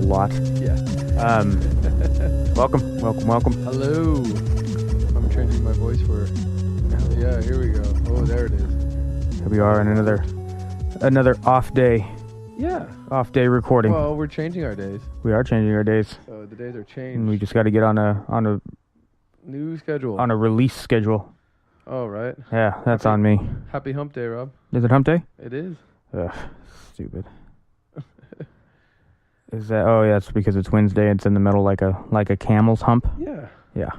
lot. Yeah. Welcome. Hello. I'm changing my voice for. Yeah, here we go. Oh, there it is. Here we are on another off day. Yeah. Off day recording. Well, we're changing our days. We are changing our days. So the days are changed. And we just got to get on a New schedule. on a release schedule. Oh, right. Yeah, that's on me. Happy hump day, Rob. Is it hump day? It is. Ugh, stupid. Is that? Oh, yeah. It's because it's Wednesday. It's in the middle, like a camel's hump. Yeah. Yeah.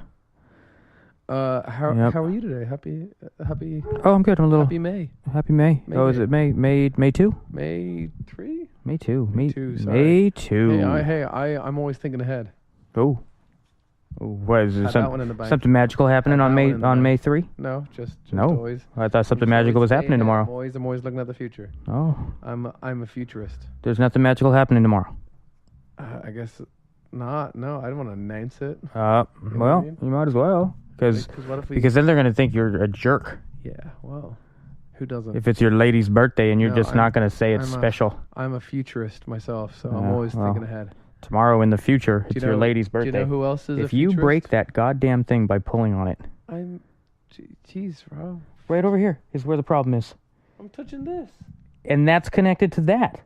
How are you today? Happy. Oh, I'm good. I'm a little Happy May. happy May. May Oh, is Day. it May 2? May 3. May 2. May 2, sorry. May 2. I'm always thinking ahead. Oh. What is Had there? that one in the bank. Something magical happening Had on that May one in the on bank. May 3? No, just No. always. I thought something I'm just magical always was happening saying it. tomorrow. I'm always looking at the future. Oh, I'm a futurist. there's nothing magical happening tomorrow. I guess not. No, I don't want to announce it. Well, what I mean? you might as well, because what if we? then they're gonna think you're a jerk Yeah. Well, who doesn't? if it's your lady's birthday and you're No, just not gonna say it's I'm a- special. I'm a futurist myself, so I'm Yeah, always well, thinking ahead. Tomorrow in the future, Do it's you your know- lady's Do you birthday. know who else is a If you futurist? break that goddamn thing by pulling on it, Jeez, Rob. right over here is where the problem is, I'm touching this. and that's connected to that,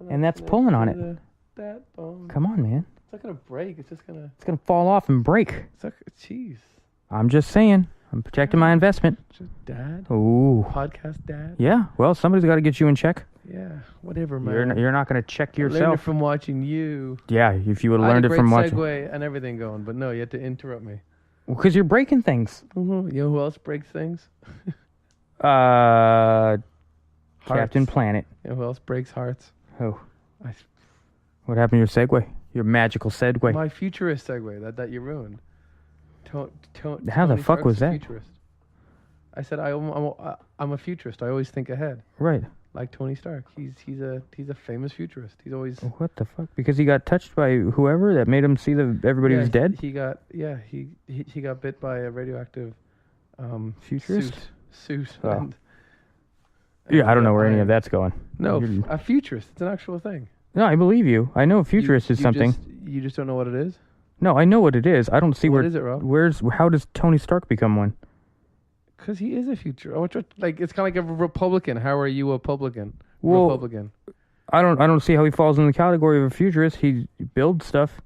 and that's pulling on it. That bone. Come on, man, It's not gonna break. It's just gonna. it's gonna fall off and break. It's not. Jeez. I'm just saying, I'm protecting my investment. Just dad. Ooh. Podcast dad. Yeah, well, somebody's got to get you in check. Yeah. Whatever, man. You're not going to check I learned it yourself. from watching you. Yeah, if you would have I had learned a it great from watching. segue and everything going, but no, you had to interrupt me. Because you're breaking things. Mm-hmm. You know who else breaks things? Captain Hearts. Planet. You know who else breaks hearts? Oh, I, what happened to your segue? Your magical segue. my futurist segue that you ruined. How the Tony fuck was Stark's a that? Futurist. I said I'm a futurist. I always think ahead, Right. like Tony Stark. He's a famous futurist. He's always What the fuck? Because he got touched by whoever that made him see that everybody yeah, was dead? He got bit by a radioactive Futurist? suit. Oh. And Yeah, I don't know where any iron. of that's going. No, You're- a futurist. It's an actual thing. No, I believe you. I know futurist is You something. you just don't know what it is. No, I know what it is. I don't see What where. is it, Rob? How does Tony Stark become one? Because he is a future. Oh, like it's kind of like a Republican. How are you a Republican? Well, Republican. I don't see how he falls in the category of a futurist. He builds stuff.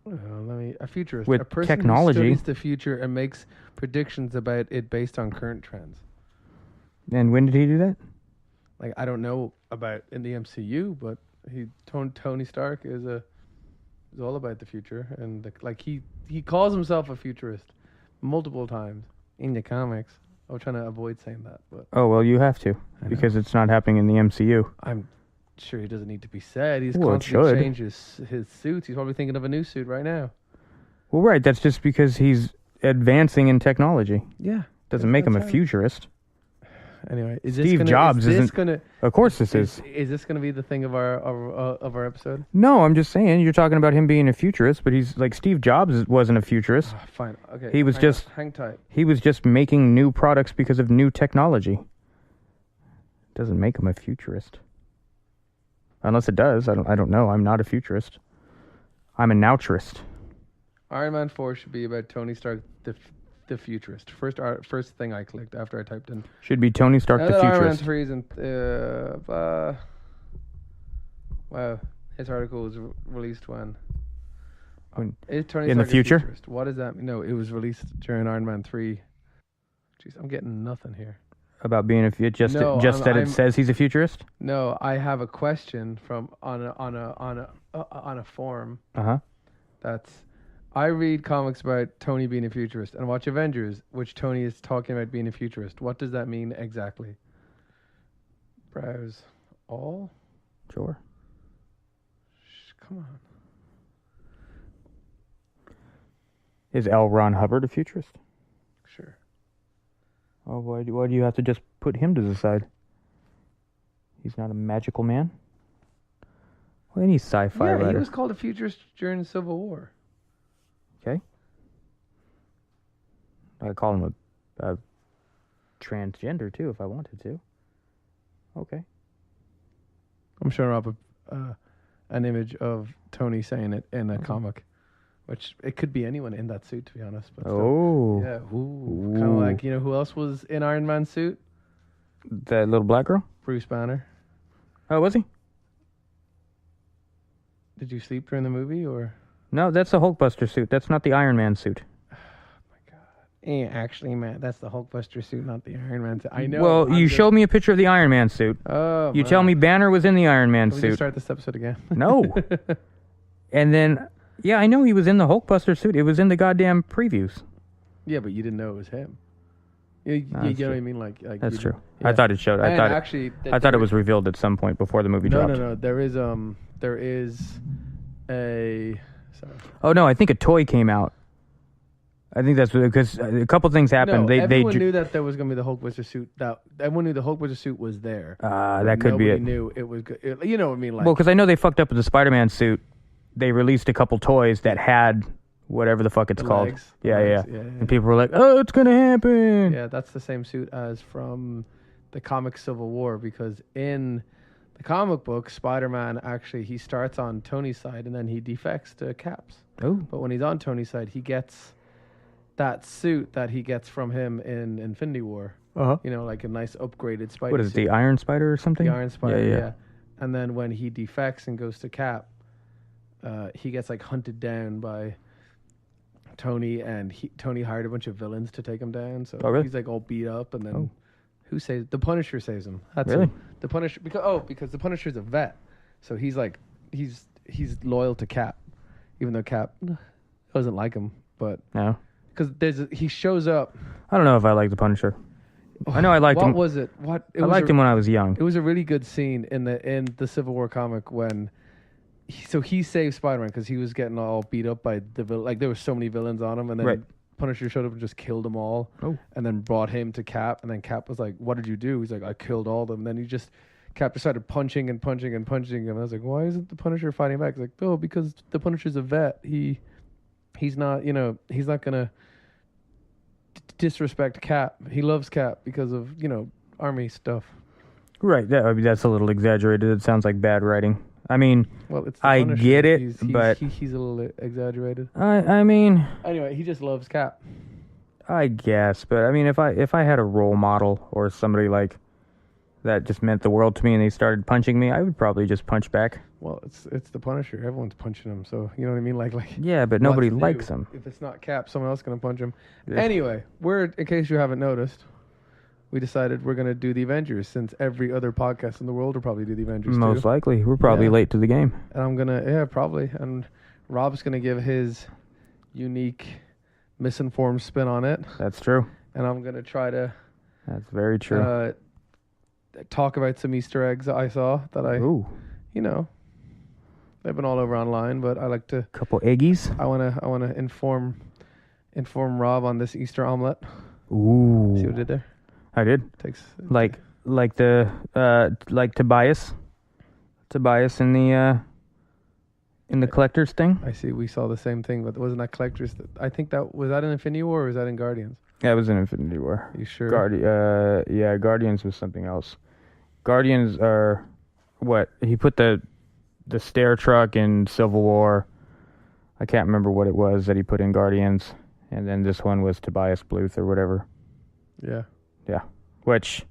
A futurist. With a person technology. who studies the future and makes predictions about it based on current trends. And when did he do that? Like I don't know about in the MCU, but Tony Stark is all about the future, and he calls himself a futurist multiple times in the comics. I'm trying to avoid saying that, but Oh, well, you have to, I know. because it's not happening in the MCU. I'm sure he doesn't need to be said. He's Well, it constantly should. changes his suits. He's probably thinking of a new suit right now. Well, right, that's just because he's advancing in technology. Yeah, Doesn't make him a that's how- futurist. Anyway, Steve Jobs isn't- Gonna, Of course this is. Is this gonna be the thing of our episode? No, I'm just saying, you're talking about him being a futurist, but he's like Steve Jobs wasn't a futurist. Fine. Okay. He was just- hang tight. He was just making new products because of new technology. Doesn't make him a futurist. Unless it does. I don't know. I'm not a futurist. I'm a nowturist. Iron Man 4 should be about Tony Stark, the futurist. First thing I clicked after I typed in. Should be Tony Stark Now the that Iron Man futurist. 3 is in. Wow, his article was released when. Is Tony in the Stark a future? futurist? What does that mean? No, it was released during Iron Man 3. Jeez, I'm getting nothing here. About being a just No, that it I'm- says he's a futurist? No, I have a question from on a forum. Uh-huh. That's I read comics about Tony being a futurist and watch Avengers, which Tony is talking about being a futurist. What does that mean exactly? Browse all? Sure. Come on. Is L. Ron Hubbard a futurist? Sure. Oh, why do you have to just put him to the side? He's not a magical man? Well, any sci-fi Yeah, writer. he was called a futurist during the Civil War. Okay. I call him a transgender too, if I wanted to. Okay. I'm showing up an image of Tony saying it in a comic, which it could be anyone in that suit, to be honest. But still. Oh. Yeah, kind of like, you know who else was in Iron Man suit? That little black girl? Bruce Banner. Oh, was he? Did you sleep during the movie or? No, that's the Hulkbuster suit. That's not the Iron Man suit. Actually, man, that's the Hulkbuster suit, not the Iron Man suit. I know. Well, you showed me a picture of the Iron Man suit. Oh, You man. tell me Banner was in the Iron Man Can we just suit. start this episode again? No. And then, yeah, I know he was in the Hulkbuster suit. It was in the goddamn previews. Yeah, but you didn't know it was him. You know what I mean? Like That's you true. didn't- I thought it showed. I And thought actually, I thought it was revealed at some point before the movie No, dropped. no. There is a. Sorry. Oh no, I think a toy came out. I think that's because a couple things happened. No, they everyone knew that there was going to be the Hulkbuster suit. That everyone knew the Hulkbuster suit was there. that could be Nobody it. knew it was good. You know what I mean? Like, Well, because I know they fucked up with the Spider-Man suit. They released a couple toys that had whatever the fuck it's the called. legs, Yeah, legs, yeah. And people were like, "Oh, it's gonna happen." Yeah, that's the same suit as from the comic Civil War, because in the comic book, Spider-Man actually he starts on Tony's side and then he defects to Cap's. Oh, But when he's on Tony's side, he gets that suit that he gets from him in Infinity War. uh-huh. You know, like a nice upgraded Spider. What is it, the Iron Spider or something? The Iron Spider, Yeah, yeah. yeah. And then when he defects and goes to Cap, he gets like hunted down by Tony, and Tony hired a bunch of villains to take him down. So Oh, really? he's like all beat up, and then Oh. who saves? The Punisher saves him. That's Really? him. The Punisher because the Punisher's a vet, so he's like he's loyal to Cap, even though Cap doesn't like him, but No, because he shows up. I don't know if I like the Punisher. I know I liked What him. was it? What it I was liked him when I was young. It was a really good scene in the Civil War comic when he saved Spider-Man because he was getting all beat up by the villain. Like there were so many villains on him, and then Right. Punisher showed up and just killed them all. Oh. And then brought him to Cap, and then Cap was like, "What did you do?" He's like, "I killed all of them." Then Cap just started punching and punching and punching him. I was like, "Why isn't the Punisher fighting back?" He's like, "Oh, because the Punisher's a vet. He's not, he's not gonna disrespect Cap. He loves Cap because of army stuff." Right. That's a little exaggerated. It sounds like bad writing. I mean, Well, it's the I Punisher. get it, He's but he's a little exaggerated. I mean, Anyway, he just loves Cap. I guess, but I mean, if I had a role model or somebody like that just meant the world to me and they started punching me, I would probably just punch back. Well, it's the Punisher. Everyone's punching him, so you know what I mean. Like Yeah, but nobody what's likes new? him. If it's not Cap, someone else is gonna punch him. Yeah. Anyway, in case you haven't noticed, we decided we're gonna do the Avengers since every other podcast in the world will probably do the Avengers Most too. likely, we're probably Yeah. late to the game. And I'm probably. And Rob's gonna give his unique, misinformed spin on it, That's true. and I'm gonna try to That's very true. talk about some Easter eggs I saw that Ooh, they've been all over online, but I like to. couple eggies. I wanna inform Rob on this Easter omelet. Ooh, See what I did there? I did. Like Tobias in the collector's thing. I see. We saw the same thing, but wasn't that collectors? I think that was that in Infinity War or was that in Guardians? Yeah, it was in Infinity War. Are you sure? Guardians was something else. Guardians are what he put the stair truck in Civil War. I can't remember what it was that he put in Guardians, and then this one was Tobias Bluth or whatever. Yeah. Which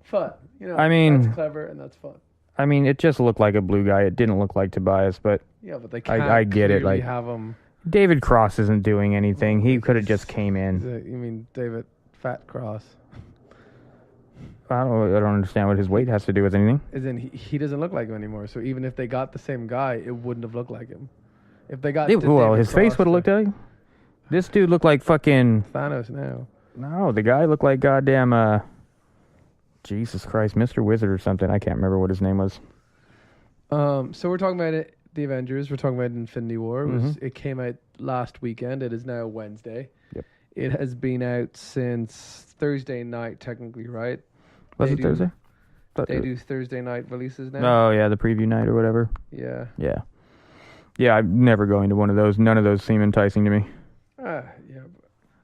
Fun. I mean- that's clever and that's fun. I mean, it just looked like a blue guy. It didn't look like Tobias, but Yeah, but they can't I get it, clearly like- have him. David Cross isn't doing anything. He could have just came in. You mean David Fat Cross? I don't understand what his weight has to do with anything. As in, he doesn't look like him anymore. So even if they got the same guy, it wouldn't have looked like him. If they got Well, David his face Cross, would have looked like. This dude looked like fucking. Thanos now. No, the guy looked like goddamn. Jesus Christ, Mr. Wizard or something. I can't remember what his name was. So we're talking about it, the Avengers. We're talking about Infinity War. It came out last weekend. It is now Wednesday. Yep. It has been out since Thursday night, technically, right? Was They it do- Thursday? They do Thursday night releases now. Oh yeah, the preview night or whatever. Yeah. Yeah. Yeah, I'm never going to one of those. None of those seem enticing to me. Yeah.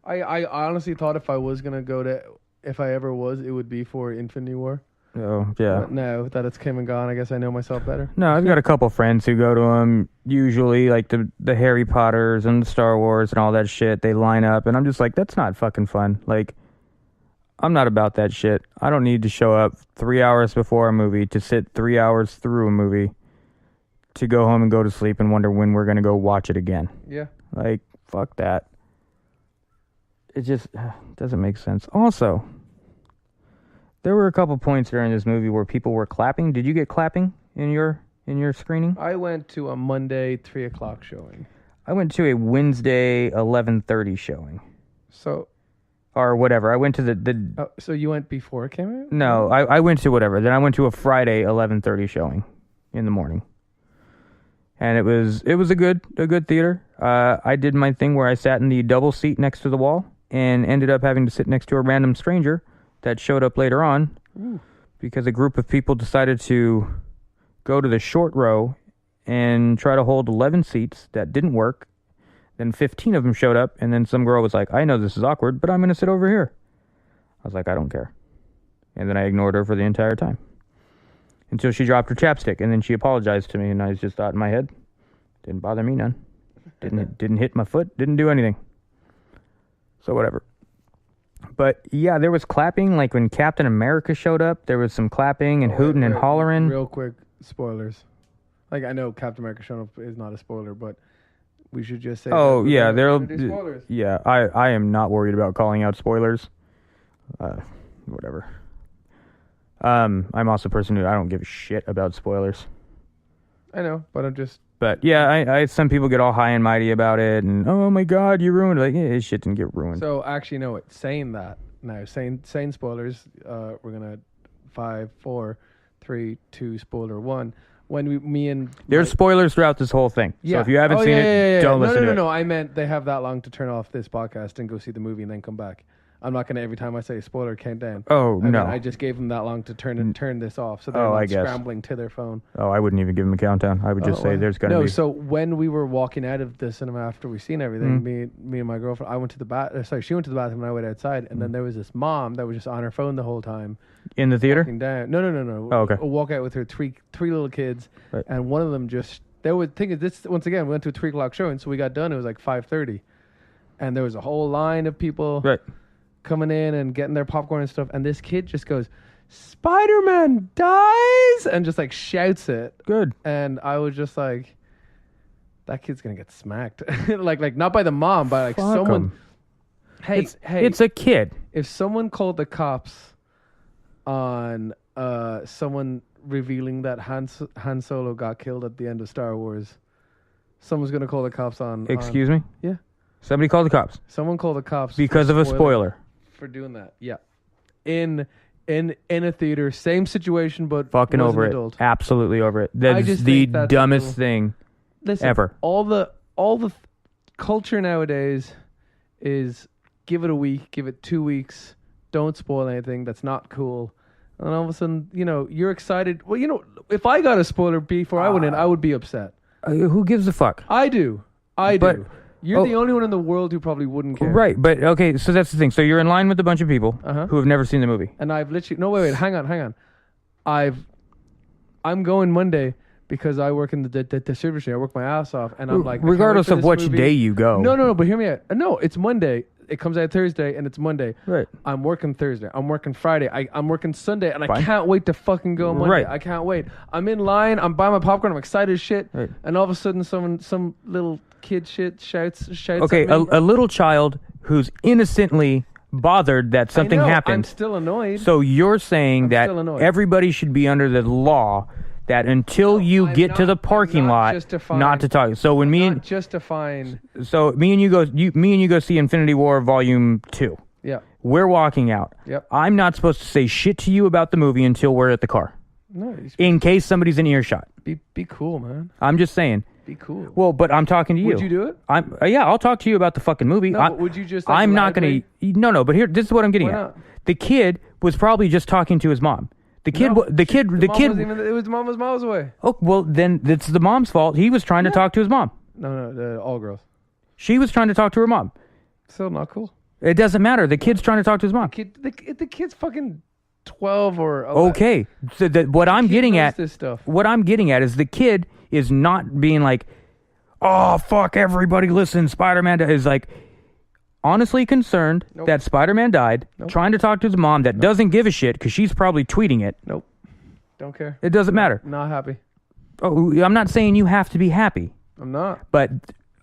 I honestly thought if I was gonna go to, if I ever was, it would be for Infinity War. Oh, yeah. But now that it's came and gone, I guess I know myself better. No, I've got a couple friends who go to them, usually, like the Harry Potters and the Star Wars and all that shit. They line up, and I'm just like, that's not fucking fun. Like, I'm not about that shit. I don't need to show up 3 hours before a movie to sit 3 hours through a movie to go home and go to sleep and wonder when we're going to go watch it again. Yeah. Like, fuck that. It just doesn't make sense. Also, there were a couple points during this movie where people were clapping. Did you get clapping in your screening? I went to a Monday 3 o'clock showing. I went to a Wednesday 11:30 showing. So, or whatever. I went to the so you went before it came out? No, I went to whatever. Then I went to a Friday 11:30 showing in the morning. And it was a good theater. I did my thing where I sat in the double seat next to the wall and ended up having to sit next to a random stranger that showed up later on. Ooh. Because a group of people decided to go to the short row and try to hold 11 seats that didn't work. Then 15 of them showed up, and then some girl was like, I know this is awkward, but I'm going to sit over here. I was like, I don't care. And then I ignored her for the entire time. Until she dropped her chapstick, and then she apologized to me, and I just thought in my head, didn't bother me none. Didn't hit my foot, didn't do anything. So whatever. But yeah, there was clapping, like when Captain America showed up, there was some clapping and hooting and hollering. Real quick, spoilers. Like, I know Captain America showing up is not a spoiler, but we should just say. Oh yeah, there'll be spoilers. Yeah, I am not worried about calling out spoilers. Whatever. I'm also a person who I don't give a shit about spoilers. I know, but I'm just. But yeah, I some people get all high and mighty about it, and oh my god, you ruined it. Like, yeah, his shit didn't get ruined. So actually, no. Saying that now, saying spoilers. We're gonna 5, 4, 3, 2, spoiler 1. When me and there's spoilers throughout this whole thing. Yeah. So if you haven't seen it, don't listen to it. No. I meant they have that long to turn off this podcast and go see the movie and then come back. I'm not going to every time I say spoiler count down. Oh, no. I just gave them that long to turn this off, so they're I not guess. scrambling to their phone. Oh, I wouldn't even give them a countdown. I would just say there's going to be. No, so when we were walking out of the cinema after we seen everything, me and my girlfriend, I went to the she went to the bathroom and I went outside, and then there was this mom that was just on her phone the whole time. In the theater? Walking down. No. Oh, okay. A walk out with her three little kids, right. And one of them just. They would think this once again. We went to a 3 o'clock showing, so we got done. It was like 5:30, and there was a whole line of people. Right. Coming in and getting their popcorn and stuff, and this kid just goes, "Spider-Man dies!" and just like shouts it. Good. And I was just like, that kid's gonna get smacked. like not by the mom, by like Fuck someone. 'em. Hey, it's a kid. If someone called the cops on someone revealing that Han Solo got killed at the end of Star Wars, someone's gonna call the cops on. Excuse me? Yeah. Somebody called the cops. Someone called the cops because of a spoiler. For doing that, yeah. In a theater, same situation, but fucking was over an it. adult. Absolutely over it. That's just the think that's dumbest cool. thing Listen, ever. All the culture nowadays is give it a week, give it 2 weeks, don't spoil anything. That's not cool. And all of a sudden, you're excited. Well, if I got a spoiler before I went in, I would be upset. Who gives a fuck? I do. But- do. You're the only one in the world who probably wouldn't care. Right, but okay, so that's the thing. So you're in line with a bunch of people Uh-huh. who have never seen the movie. And I've literally wait, hang on. I'm going Monday because I work in the service area. I work my ass off, and I'm like, I can't regardless wait for of this which movie. day you go. No, but hear me out. No, it's Monday. It comes out Thursday, and it's Monday. Right. I'm working Thursday. I'm working Friday. I'm working Sunday, and I Fine. can't wait to fucking go Monday. Right. I can't wait. I'm in line. I'm buying my popcorn. I'm excited as shit. Right. And all of a sudden, some little kid shouts. Okay, at me. a little child who's innocently bothered that something I know, happened. I'm still annoyed. So you're saying that still annoyed. everybody should be under the law that until you I'm get to not- the parking I'm not lot, justifying- not to talk. So when me Not and justifying. me and you go see Infinity War Volume 2. Yeah. We're walking out. Yep. I'm not supposed to say shit to you about the movie until we're at the car, No, in case somebody's in earshot. be cool, man. I'm just saying. Be cool. Well, but I'm talking to you. Would you do it? Yeah, I'll talk to you about the fucking movie. No, but would you just? Like, I'm not going to. No, but here, this is what I'm getting Why at. not? The kid was probably just talking to his mom. The kid. No, The kid. It was mom was miles away. Oh well, then it's the mom's fault. He was trying to talk to his mom. No, all girls. She was trying to talk to her mom. Still not cool. It doesn't matter. The kid's trying to talk to his mom. The kid's fucking 12 or 11. Okay, so what I'm Kid getting knows at, this stuff. what I'm getting at is the kid is not being like, oh fuck, everybody listen, Spider-Man is like honestly concerned Nope. that Spider-Man died, Nope. trying to talk to his mom that doesn't give a shit because she's probably tweeting it. Nope. Don't care. It doesn't matter. Not happy. Oh, I'm not saying you have to be happy, I'm not. but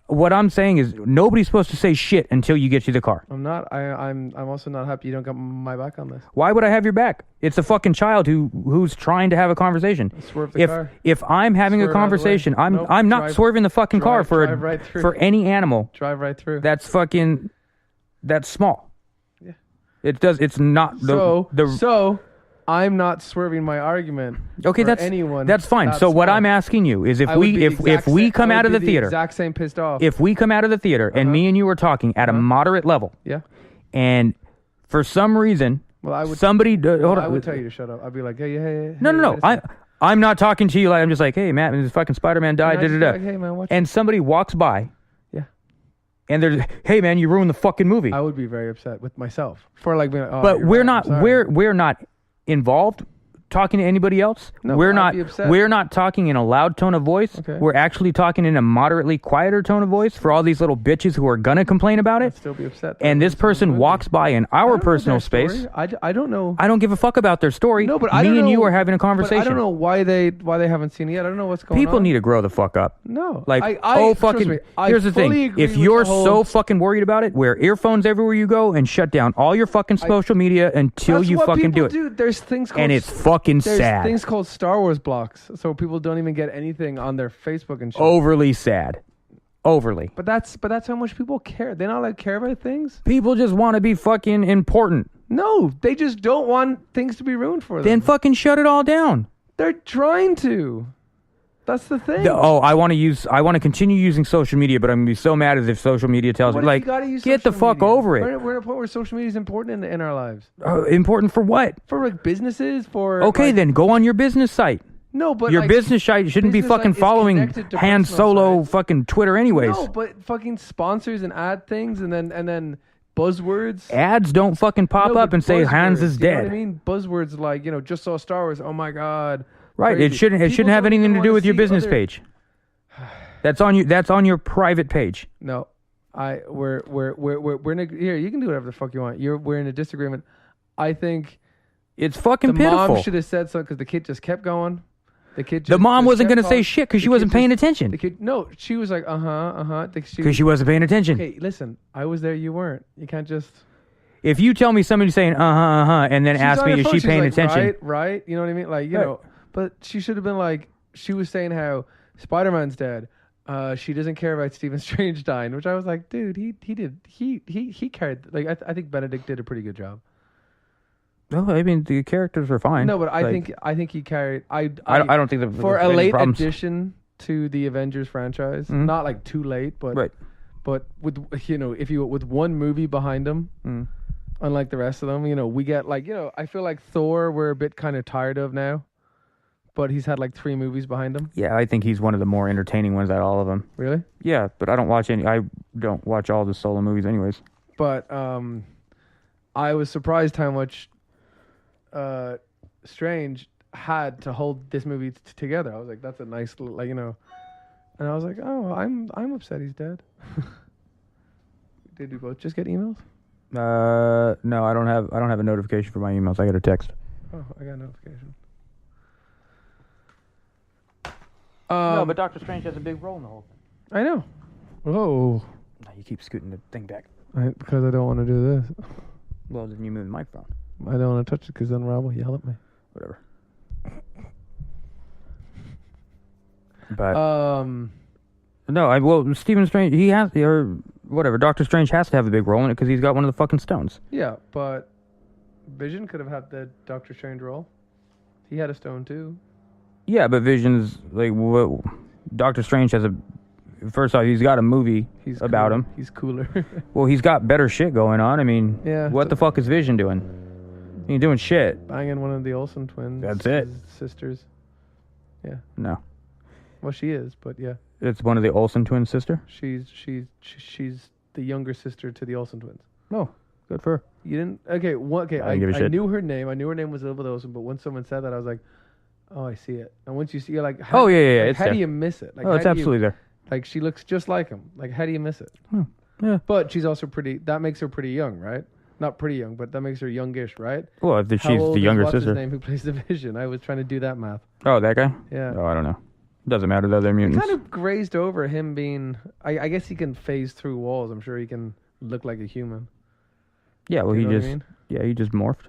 what I'm saying is nobody's supposed to say shit until you get to the car. I'm not. I'm also not happy you don't got my back on this. Why would I have your back? It's a fucking child who's trying to have a conversation. Swerve the car. If I'm having Swerve a out of the way. conversation, Nope, I'm not drive- swerving the fucking car drive right through. for any animal. Drive right through. That's small. Yeah. It's not So I'm not swerving my argument. Okay, for anyone. that's fine. So what small. I'm asking you is if I would be the we exact come I out would of be the theater, exact same pissed off. if we come out of the theater and me and you are talking at a moderate level, yeah. and for some reason Well, I would. somebody hold I on. would tell you to shut up. I'd be like, hey. No. wait a second. I'm not talking to you like I'm just like, hey, Matt, this fucking Spider-Man died. And I'd just be Da-da-da. like, hey man, watch. And somebody walks by. Yeah. And there's, hey man, you ruined the fucking movie. I would be very upset with myself for like being like, oh, But you're we're right, not I'm sorry. we're not involved talking to anybody else. No, we're I'd not be upset. we're not talking in a loud tone of voice. Okay. We're actually talking in a moderately quieter tone of voice for all these little bitches who are gonna complain about I'd it. still be upset. that And I this went to the person movie. walks by in I our don't know personal their space. story. I don't know. I don't give a fuck about their story. No, but me I don't and you know- are having a But conversation. I don't know why they haven't seen it yet. I don't know what's going on. People need to grow the fuck up. No. Like, trust fucking. me, I Here's the fully thing: agree if with you're the whole- so fucking worried about it, wear earphones everywhere you go and shut down all your fucking social media until That's you what fucking do people it. There's things called And it's fucking there's sad, things called Star Wars blocks, so people don't even get anything on their Facebook and shit. overly sad, overly. But that's how much people care. They not like care about things. People just want to be fucking important. No, they just don't want things to be ruined for them. Then fucking shut it all down. They're trying to. That's the thing. I want to continue using social media, but I'm gonna be so mad as if social media tells What me if like, you gotta use get the social fuck media? over it. We're at a point where social media is important in our lives. Important for what? For like businesses, for Okay, like, then go on your business site. No, but Your like, business site shouldn't be business fucking site is following connected to Han personal Solo sites. fucking Twitter anyways. No, but fucking sponsors and ad things, and then buzzwords. Ads don't fucking pop No, up but and say Hans buzzwords, is you know dead. what I mean? Buzzwords like, just saw Star Wars. Oh my god. Right. Crazy. It shouldn't People have don't even anything to do wanna with your see business other- page. That's on your private page. No, we're in a, here. You can do whatever the fuck you want. We're in a disagreement. I think It's fucking the pitiful. mom should have said something because the kid just kept going. The mom wasn't going to say shit because she wasn't paying attention. The kid, no, she was like, Because she wasn't paying attention. Okay, listen, I was there. You weren't. You can't just. If you tell me somebody's saying and then She's ask on me her is phone, she she's paying like, attention, Right. You know what I mean? Like, you Right. know. But she should have been like, she was saying how Spider-Man's dead. She doesn't care about Stephen Strange dying, which I was like, dude, he carried. Like, I think Benedict did a pretty good job. No, I mean the characters were fine. No, but I Like, think he carried. I don't think for there's a any late problems. addition to the Avengers franchise, Mhm. not like too late, but Right. but with with one movie behind him, Mm. unlike the rest of them, we get like I feel like Thor we're a bit kind of tired of now, but he's had like 3 movies behind him. Yeah, I think he's one of the more entertaining ones out of all of them. Really? Yeah, but I don't watch all the solo movies anyways. But I was surprised how much Strange had to hold this movie together. I was like, that's a nice little, and I was like, oh, I'm upset he's dead. Did we both just get emails? No, I don't have a notification for my emails. I got a text. Oh, I got a notification. No, but Doctor Strange has a big role in the whole thing. I know. Oh, No, you keep scooting the thing back. because I don't want to do this. Well, then you move the microphone. I don't want to touch it because then Rob will yell at me. Whatever. But no, Stephen Strange, he has, or whatever. Doctor Strange has to have a big role in it because he's got one of the fucking stones. Yeah, but Vision could have had the Doctor Strange role. He had a stone too. Yeah, but Vision's like Doctor Strange has a. First off, he's got a movie about cooler. him. He's cooler. Well, he's got better shit going on. I mean, Yeah. what the fuck is Vision doing? He ain't doing shit. Banging one of the Olsen twins. That's it. his sisters. Yeah. No, Well, she is, but yeah, it's one of the Olsen twins' sister. she's the younger sister to the Olsen twins. Oh, Good for her. You didn't? Okay, okay. I didn't give a I shit. knew her name. I knew her name was Elizabeth Olsen, but when someone said that, I was like, oh, I see it. And once you see, you're like, Oh, yeah, like, it's how there. do you miss it? Like, Oh, it's how do you- absolutely there. Like, she looks just like him. Like, how do you miss it? Yeah. But she's also pretty. That makes her pretty young, right? Not pretty young, but that makes her youngish, right? Well, if How she's old the is younger what's his sister. name who plays the Vision? I was trying to do that math. Oh, that guy? Yeah. Oh, I don't know. Doesn't matter though. They're It mutants. kind of grazed over him being. I guess he can phase through walls. I'm sure he can look like a human. Yeah. Well, You he know what I just. mean? Yeah, he just morphed.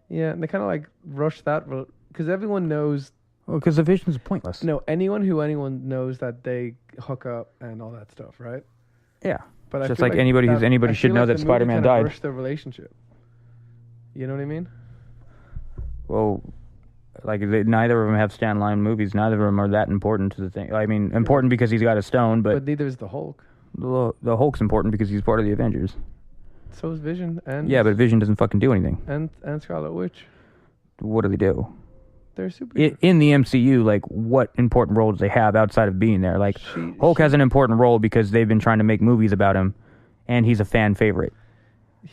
Yeah, and they kind of like rushed that because everyone knows. Well, because the Vision's pointless. No, anyone knows that they hook up and all that stuff, right? Yeah. But I Just feel like anybody who's that- anybody I should feel know like that the movie Spider-Man kinda died. rushed their relationship. You know what I mean? Well, like neither of them have standalone movies. Neither of them are that important to the thing. I mean, important because he's got a stone, But but neither is the Hulk. the Hulk's important because he's part of the Avengers. So is Vision and Yeah, but Vision doesn't fucking do anything. and Scarlet Witch. What do they do? They're super. In the MCU, like, what important role do they have outside of being there? Like, Hulk has an important role because they've been trying to make movies about him, and he's a fan favorite.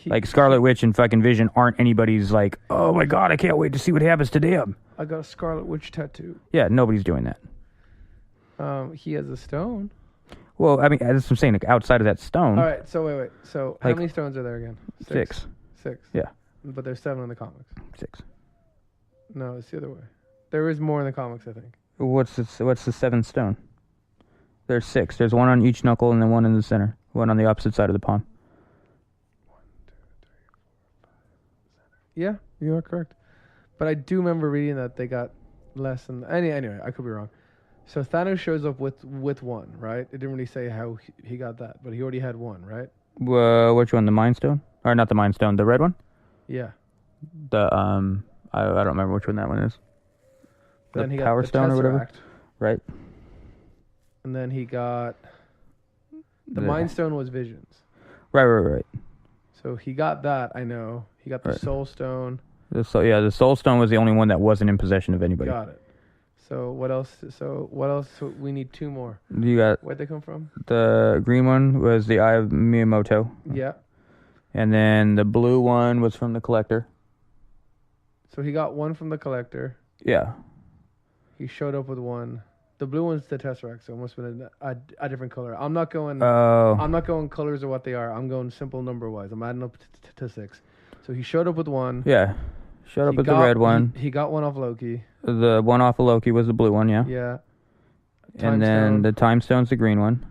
Like, Scarlet Witch and fucking Vision aren't anybody's like, oh my god, I can't wait to see what happens to them. I got a Scarlet Witch tattoo. Yeah, nobody's doing that. He has a stone. Well, I mean, that's what I'm saying. Like, outside of that stone, All right. So wait. So how Like, many stones are there again? 6. 6. Yeah. But there's 7 in the comics. 6. No, it's the other way. There is more in the comics, I think. What's the 7th stone? There's 6. There's one on each knuckle and then one in the center. One on the opposite side of the palm. Yeah, you are correct. But I do remember reading that they got less than. Anyway, I could be wrong. So Thanos shows up with 1, right? It didn't really say how he got that, but he already had 1, right? Which one? The Mind Stone? Or not the Mind Stone? The red one? Yeah. The I don't remember which one that one is. The Then he got Power the Stone or whatever. Tesseract, Right. and then he got the The- Mind Stone was Visions. Right. So he got that. I know. He got the Right. Soul Stone. The Soul Stone was the only one that wasn't in possession of anybody. Got it. So what else? So we need 2 more. You got Where'd they come from? the green one was the Eye of Miyamoto, Yeah. and then the blue one was from the Collector. So he got 1 from the Collector. Yeah. He showed up with 1. The blue one's the Tesseract, so it must have been a different color. I'm not going. Oh. I'm not going colors or what they are. I'm going simple number wise. I'm adding up to 6. So he showed up with 1. Yeah. Showed up He with the got- red one. He got 1 off Loki. The one off of Loki was the blue one, yeah. Yeah. Time And then Stone, the Time Stone's the green one.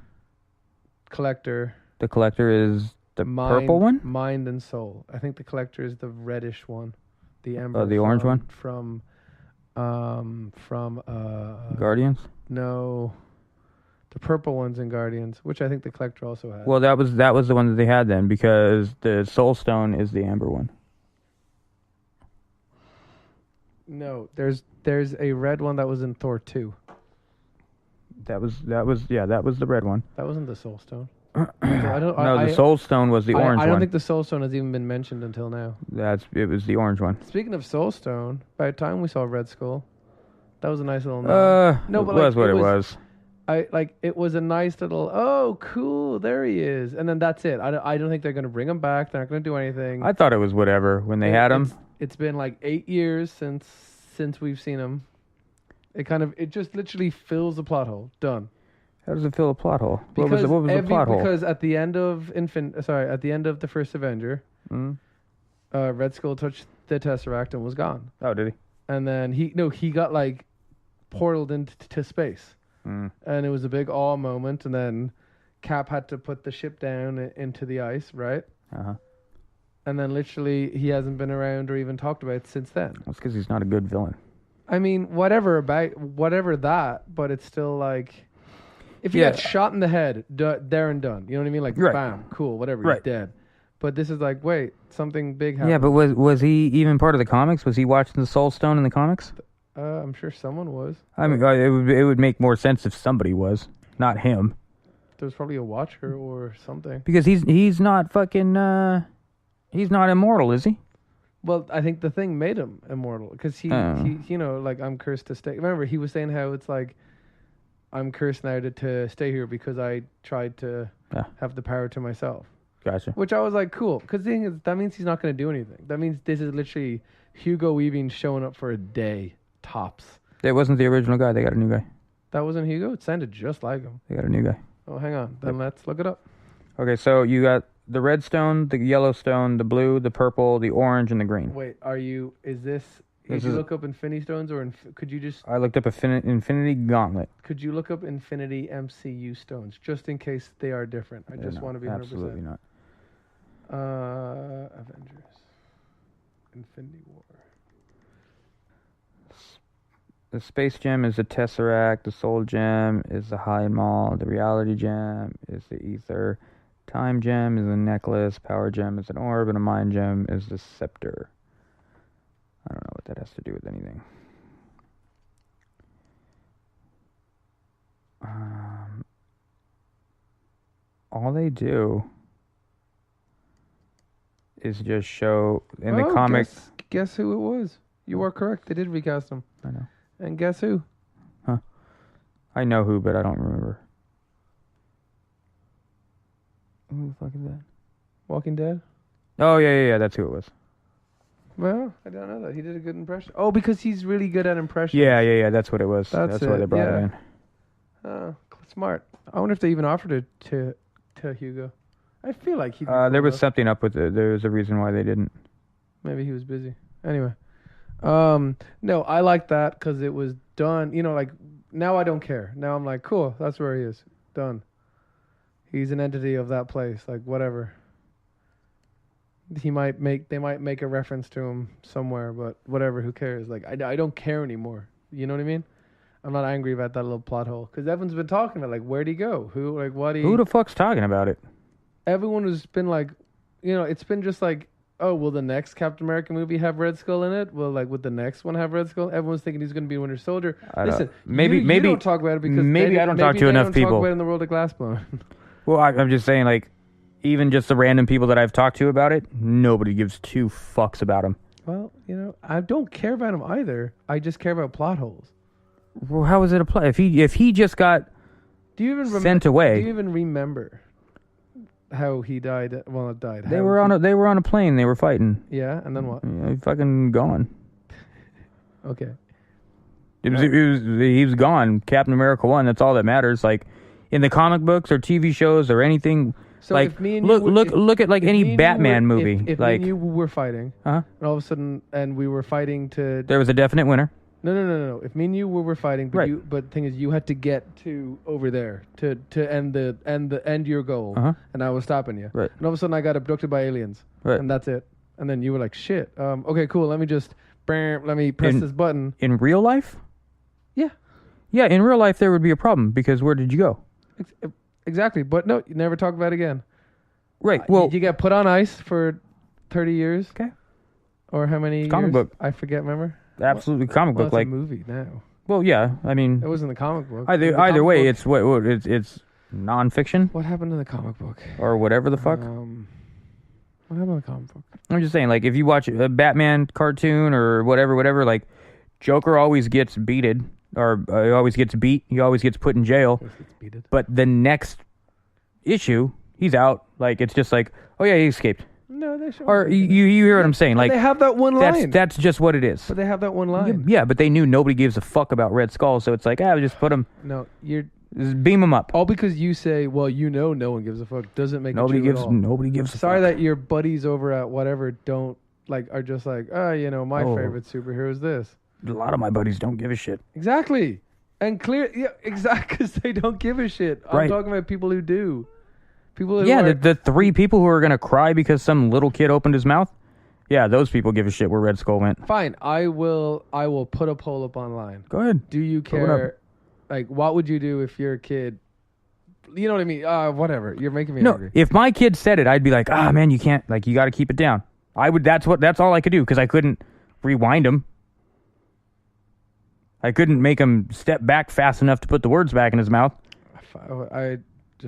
Collector. The Collector is the Mind, purple one? Mind and Soul. I think the Collector is the reddish one. The Ember. the orange one? From Guardians? no. The purple one's in Guardians, which I think the Collector also had. Well, that was the one that they had then, because the Soul Stone is the amber one. No, there's a red one that was in Thor 2. That was the red one. That wasn't the Soul Stone. No, the Soul Stone was the orange I don't one. think the Soul Stone has even been mentioned until now. It was the orange one. Speaking of Soul Stone, by the time we saw Red Skull, that was a nice little nod. No, but it like, was what it was. It was a nice little, oh, cool, there he is. And then that's it. I don't think they're going to bring him back. They're not going to do anything. I thought it was whatever when they had him. It's been like 8 years since we've seen him. It just literally fills the plot hole. Done. How does it fill a plot hole? What was the plot hole? Because at the end of at the end of the first Avenger, Red Skull touched the Tesseract and was gone. Oh, did he? And then he got like portaled into space. And it was a big awe moment, and then Cap had to put the ship down into the ice, right? Uh-huh. And then literally he hasn't been around or even talked about since then. That's because he's not a good villain. I mean, whatever that, but it's still like, if you got shot in the head, there and done. You know what I mean? Like, Right. bam, cool, whatever, Right. he's dead. But this is like, wait, something big happened. Yeah, but was he even part of the comics? Was he watching the Soul Stone in the comics? I'm sure someone was. I mean, it would make more sense if somebody was, not him, There was probably a watcher or something. because he's not fucking he's not immortal, is he? Well, I think the thing made him immortal because he, like, I'm cursed to stay. Remember, he was saying how it's like, I'm cursed now to stay here because I tried to have the power to myself. Gotcha. Which I was like, cool. Because the thing is, that means he's not going to do anything. That means this is literally Hugo Weaving showing up for a day, tops. It wasn't the original guy. They got a new guy. That wasn't Hugo? It sounded just like him. They got a new guy. Oh, hang on. Then let's look it up. Okay, so you got the red stone, the yellow stone, the blue, the purple, the orange, and the green. Wait, is this... This Did you is- look up Infinity Stones or could you just... I looked up Infinity Gauntlet. Could you look up Infinity MCU Stones, just in case they are different? I just want to be 100%. Absolutely not. Avengers. Infinity War. The Space Gem is the Tesseract. The Soul Gem is the High Maul. The Reality Gem is the Ether. Time Gem is a necklace. Power Gem is an orb. And a Mind Gem is the Scepter. I don't know what that has to do with anything. All they do is just show in the comics. Guess who it was? You are correct. They did recast him. I know. And guess who? I know who, but I don't remember. Who the fuck is that? Walking Dead? Oh, yeah. That's who it was. Well, I don't know that. He did a good impression. Oh, because he's really good at impressions. Yeah. That's what it was. That's why it, they brought yeah. him in. Oh, smart. I wonder if they even offered it to Hugo. I feel like he. There was something up with it. There was a reason why they didn't. Maybe he was busy. Anyway, no, I like that because it was done. You know, like now I don't care. Now I'm like, cool. That's where he is. Done. He's an entity of that place. Like whatever. They might make a reference to him somewhere, but whatever. Who cares? Like I don't care anymore. You know what I mean? I'm not angry about that little plot hole because everyone's been talking about like where'd he go? Who the fuck's talking about it? Everyone has been like, you know, it's been just like, oh, will the next Captain America movie have Red Skull in it? Will would the next one have Red Skull? Everyone's thinking he's going to be Winter Soldier. Listen, maybe you don't talk about it because maybe I don't talk to they enough don't people. Talk about it in the world of Glassbone. Well, I'm just saying, like, even just the random people that I've talked to about it, nobody gives two fucks about him. Well, you know, I don't care about him either. I just care about plot holes. Well, how is it apply? If he just got sent away, do you even remember how he died? Well, not died. They were on a plane. They were fighting. Yeah, and then what? Yeah, he fucking gone. Okay. He was gone. Captain America 1. That's all that matters. Like in the comic books or TV shows or anything. So like if me and look at like any Batman movie. If like me and you were fighting, and all of a sudden, and we were fighting to. There was a definite winner. No. If me and you were fighting, but right. But the thing is, you had to get to over there to end your goal, and I was stopping you. Right. And all of a sudden, I got abducted by aliens. Right. And that's it. And then you were like, "Shit. Okay, cool. Let me just let me press this button." In real life? Yeah. Yeah. In real life, there would be a problem because where did you go? Exactly. But no, you never talk about it again. Right. Well, you get put on ice for 30 years. Okay. Or how many comic years? book. I forget. Remember? Absolutely, comic book. It's like a movie now. Well, yeah. I mean, it was in the comic book. Either way, it's it's nonfiction. What happened in the comic book? Or whatever the fuck. What happened in the comic book? I'm just saying, like, if you watch a Batman cartoon or whatever, like, Joker always gets beated or he always gets beat. He always gets put in jail. But the next issue, he's out. Like, it's just like, oh yeah, he escaped. No, they show. Or you hear what I'm saying? Like, they have that one line. That's just what it is. But they have that one line. Yeah, but they knew nobody gives a fuck about Red Skull, so it's like, just put him. No, you're just beam him up. All because you say, well, you know, no one gives a fuck. Doesn't make nobody it true gives. at all. Nobody gives. Sorry that your buddies over at whatever don't are just like, you know, my favorite superhero is this. A lot of my buddies don't give a shit. Exactly, and exactly, because they don't give a shit. I'm talking about people who do. People who the three people who are gonna cry because some little kid opened his mouth. Yeah, those people give a shit where Red Skull went. Fine, I will put a poll up online. Go ahead. Do you care? Like, what would you do if your kid? You know what I mean? Whatever. You're making me angry. If my kid said it, I'd be like, man, you can't. Like, you got to keep it down. I would. That's all I could do because I couldn't rewind him. I couldn't make him step back fast enough to put the words back in his mouth.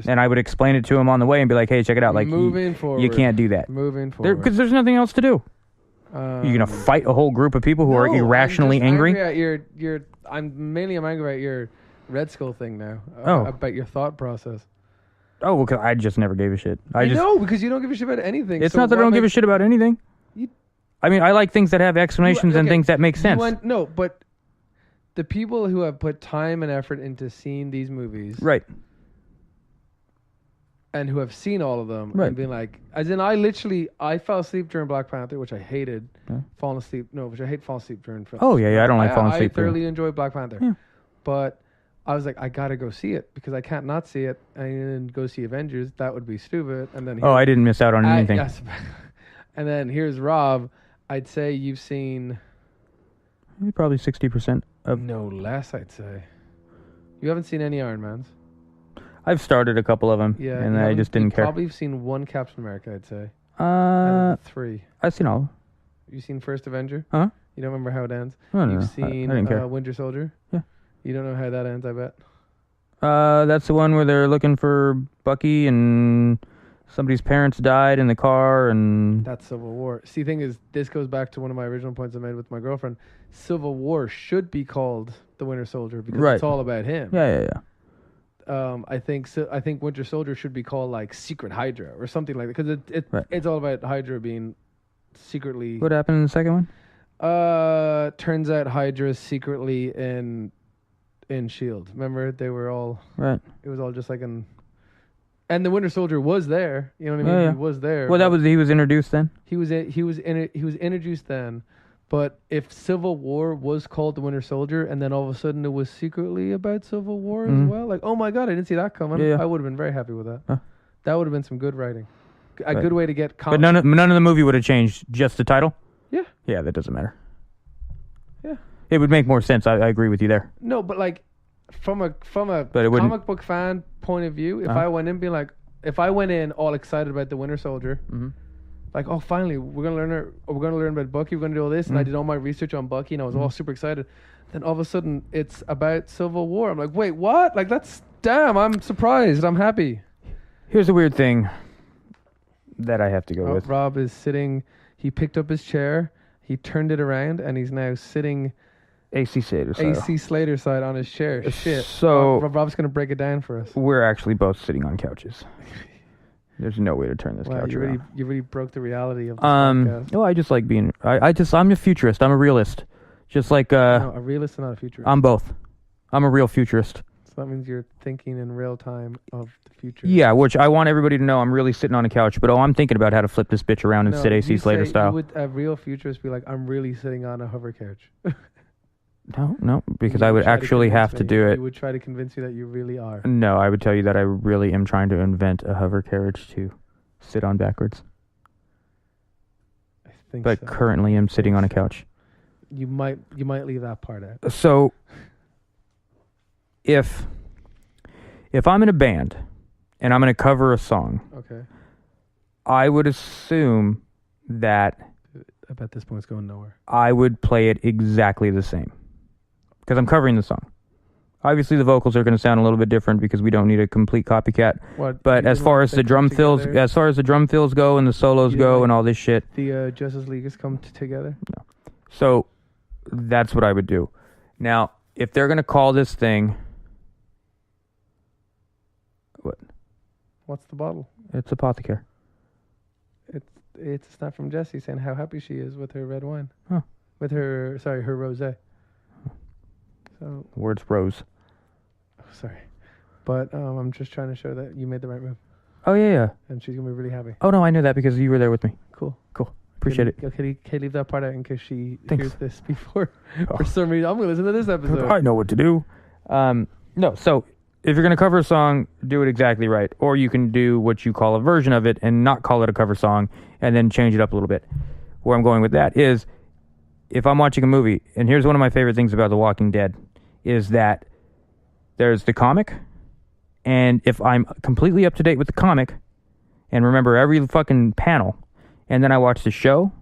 And I would explain it to him on the way and be like, hey, check it out. Like, moving forward, you can't do that. Moving forward. Because there's nothing else to do. You're going to fight a whole group of people who are irrationally angry? I'm angry about your Red Skull thing now. Oh. About your thought process. Oh, because I just never gave a shit. I know, because you don't give a shit about anything. It's so not that I don't give a shit about anything. You- I mean, I like things that have explanations and okay, things that make sense. No, but the people who have put time and effort into seeing these movies, Right. and who have seen all of them, Right. and been like, as in, I fell asleep during Black Panther, which I hated. Huh? Which I hate falling asleep during. Oh, yeah, I don't like falling asleep I during- thoroughly enjoyed Black Panther, Yeah. but I was like, I gotta go see it because I can't not see it and then go see Avengers. That would be stupid. And then Oh, I didn't miss out on anything. yes. And then here's Rob. I'd say you've seen Probably 60% of. no less. I'd say you haven't seen any Iron Mans. I've started a couple of them, Yeah, and you I haven't- just didn't you care. Probably seen one Captain America. I'd say. Out of the 3. I've seen all of them. You seen First Avenger? Huh? You don't remember how it ends? No, no, You've no. seen I didn't care. Winter Soldier? Yeah. You don't know how that ends, I bet. That's the one where they're looking for Bucky and somebody's parents died in the car and... That's Civil War. See, thing is, this goes back to one of my original points I made with my girlfriend. Civil War should be called The Winter Soldier because Right. it's all about him. Yeah. I think Winter Soldier should be called like Secret Hydra or something like that because Right. it's all about Hydra being secretly. What happened in the second one? Turns out Hydra's secretly in Shield. Remember, they were all. Right. It was all just like an. And the Winter Soldier was there. You know what I mean? Yeah. He was there. Well, he was introduced then? He was introduced then. But if Civil War was called the Winter Soldier, and then all of a sudden it was secretly about Civil War as well, like, oh my God, I didn't see that coming. Yeah. I would have been very happy with that. Huh. That would have been some good writing. A Right. good way to get. But none of the movie would have changed, just the title? Yeah. Yeah, that doesn't matter. Yeah. It would make more sense. I agree with you there. No, but like from a But it wouldn't- comic book fan point of view, if Uh-huh. I went in being like, if I went in all excited about the Winter Soldier, Mm-hmm. like, oh, finally we're gonna learn about Bucky, we're gonna do all this, and I did all my research on Bucky, and I was all super excited. Then all of a sudden it's about Civil War. I'm like, wait, what? Like I'm surprised. I'm happy. Here's a weird thing that I have to go with. Rob is sitting. He picked up his chair. He turned it around, and he's now sitting AC Slater style. AC Slater side on his chair. Shit. So- Rob's gonna break it down for us. We're actually both sitting on couches. There's no way to turn this Wow, couch you around. really broke the reality of this podcast. Well, I just like being. I'm a futurist. I'm a realist. Just like No, a realist and not a futurist. I'm both. I'm a real futurist. So that means you're thinking in real time of the future. Yeah, which I want everybody to know I'm really sitting on a couch, but I'm thinking about how to flip this bitch around and sit AC Slater style. Would a real futurist be like, I'm really sitting on a hover couch? No, because You I would try actually convince have to me- do it. You would try to convince me that you really are. No, I would tell you that I really am trying to invent a hover carriage to sit on backwards. I think But so. currently I'm sitting on a couch. You might leave that part out. So if I'm in a band and I'm going to cover a song, Okay. I would assume that I bet this point's going nowhere. I would play it exactly the same because I'm covering the song. Obviously, the vocals are going to sound a little bit different because we don't need a complete copycat. What? But you as didn't far want as them the to drum come fills, together? as far as the drum fills go and the solos You didn't go like and all this shit, The Justice League has come together. so that's what I would do. Now, if they're going to call this thing, what? What's the bottle? It's Apothecary. It's a snap from Jessie saying how happy she is with her red wine. Huh. With her rosé. So, Words rose. sorry. But I'm just trying to show that you made the right move. Oh yeah. And she's going to be really happy. Oh no, I knew that because you were there with me. Cool. Appreciate it. Okay, leave that part out in case she Thanks. hears this before. Oh. For some reason, I'm going to listen to this episode. I know what to do. No, so if you're going to cover a song, do it exactly right. Or you can do what you call a version of it and not call it a cover song and then change it up a little bit. Where I'm going with that is if I'm watching a movie, and here's one of my favorite things about The Walking Dead, is that there's the comic, and if I'm completely up to date with the comic and remember every fucking panel, and then I watch the show,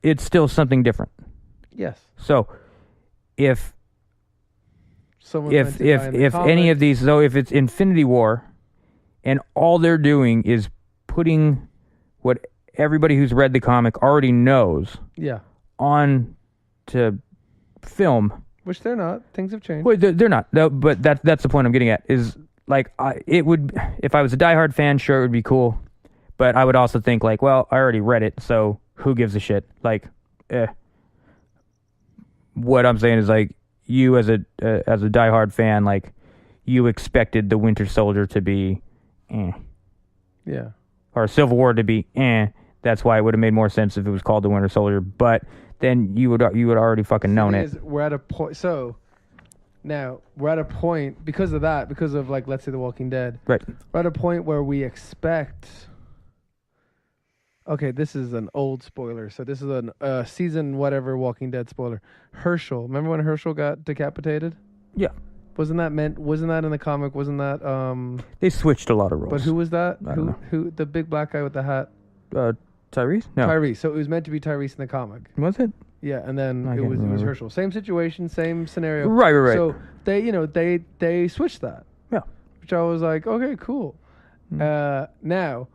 it's still something different. Yes. So if Someone if any of these, so if it's Infinity War and all they're doing is putting what everybody who's read the comic already knows on to film, which they're not. Things have changed. well, they're not. No, but that's the point I'm getting at, is like it would, if I was a diehard fan, sure, it would be cool. But I would also think like, well, I already read it, so who gives a shit? Like, what I'm saying is like, you as a diehard fan, like, you expected the Winter Soldier to be, Yeah. or Civil War to be, That's why it would have made more sense if it was called the Winter Soldier. But then you would already fucking known it. We're at a point. So now we're at a point because of that, because of like, let's say The Walking Dead. Right. We're at a point where we expect. Okay, this is an old spoiler. So this is a season whatever Walking Dead spoiler. Herschel. Remember when Herschel got decapitated? Yeah. Wasn't that in the comic? Wasn't that They switched a lot of roles. But who was that? I don't know. Who the big black guy with the hat? Tyrese? No. Tyrese. So it was meant to be Tyrese in the comic. Was it? Yeah, and then I it can't was remember. Herschel. Same situation, same scenario. Right. So they switched that. Yeah. Which I was like, okay, cool. Mm. Now,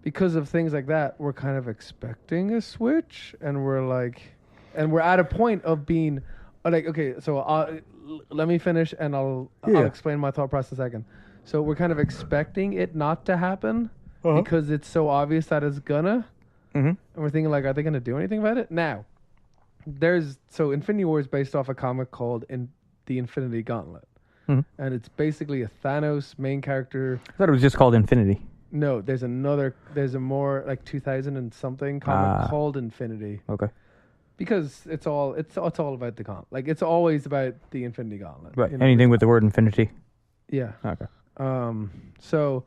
because of things like that, we're kind of expecting a switch, and we're at a point of being like, okay, so let me finish, and I'll explain my thought process in a second. So we're kind of expecting it not to happen because it's so obvious that it's gonna. Mm-hmm. And we're thinking like, are they gonna do anything about it? Now, Infinity War is based off a comic called The Infinity Gauntlet, and it's basically a Thanos main character. I thought it was just called Infinity. No, there's a more like 2000 and something comic called Infinity. Okay. Because it's all about the gauntlet. Like, it's always about the Infinity Gauntlet. Right. Anything with the word infinity. Yeah. Okay. So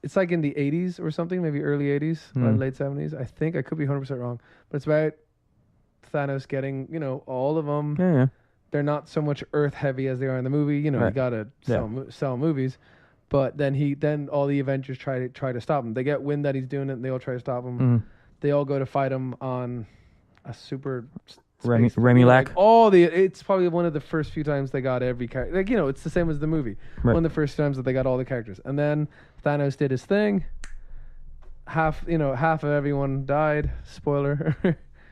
it's like in the 80s or something, maybe early 80s, late 70s. I think I could be 100% wrong, but it's about Thanos getting, all of them. Yeah. They're not so much Earth heavy as they are in the movie. You Right. gotta sell movies. But then all the Avengers try to stop him. They get wind that he's doing it, and they all try to stop him. Mm. They all go to fight him on a super Remy Lack. It's probably one of the first few times they got every character. Like, it's the same as the movie. Right. One of the first times that they got all the characters, and then Thanos did his thing. Half of everyone died. Spoiler.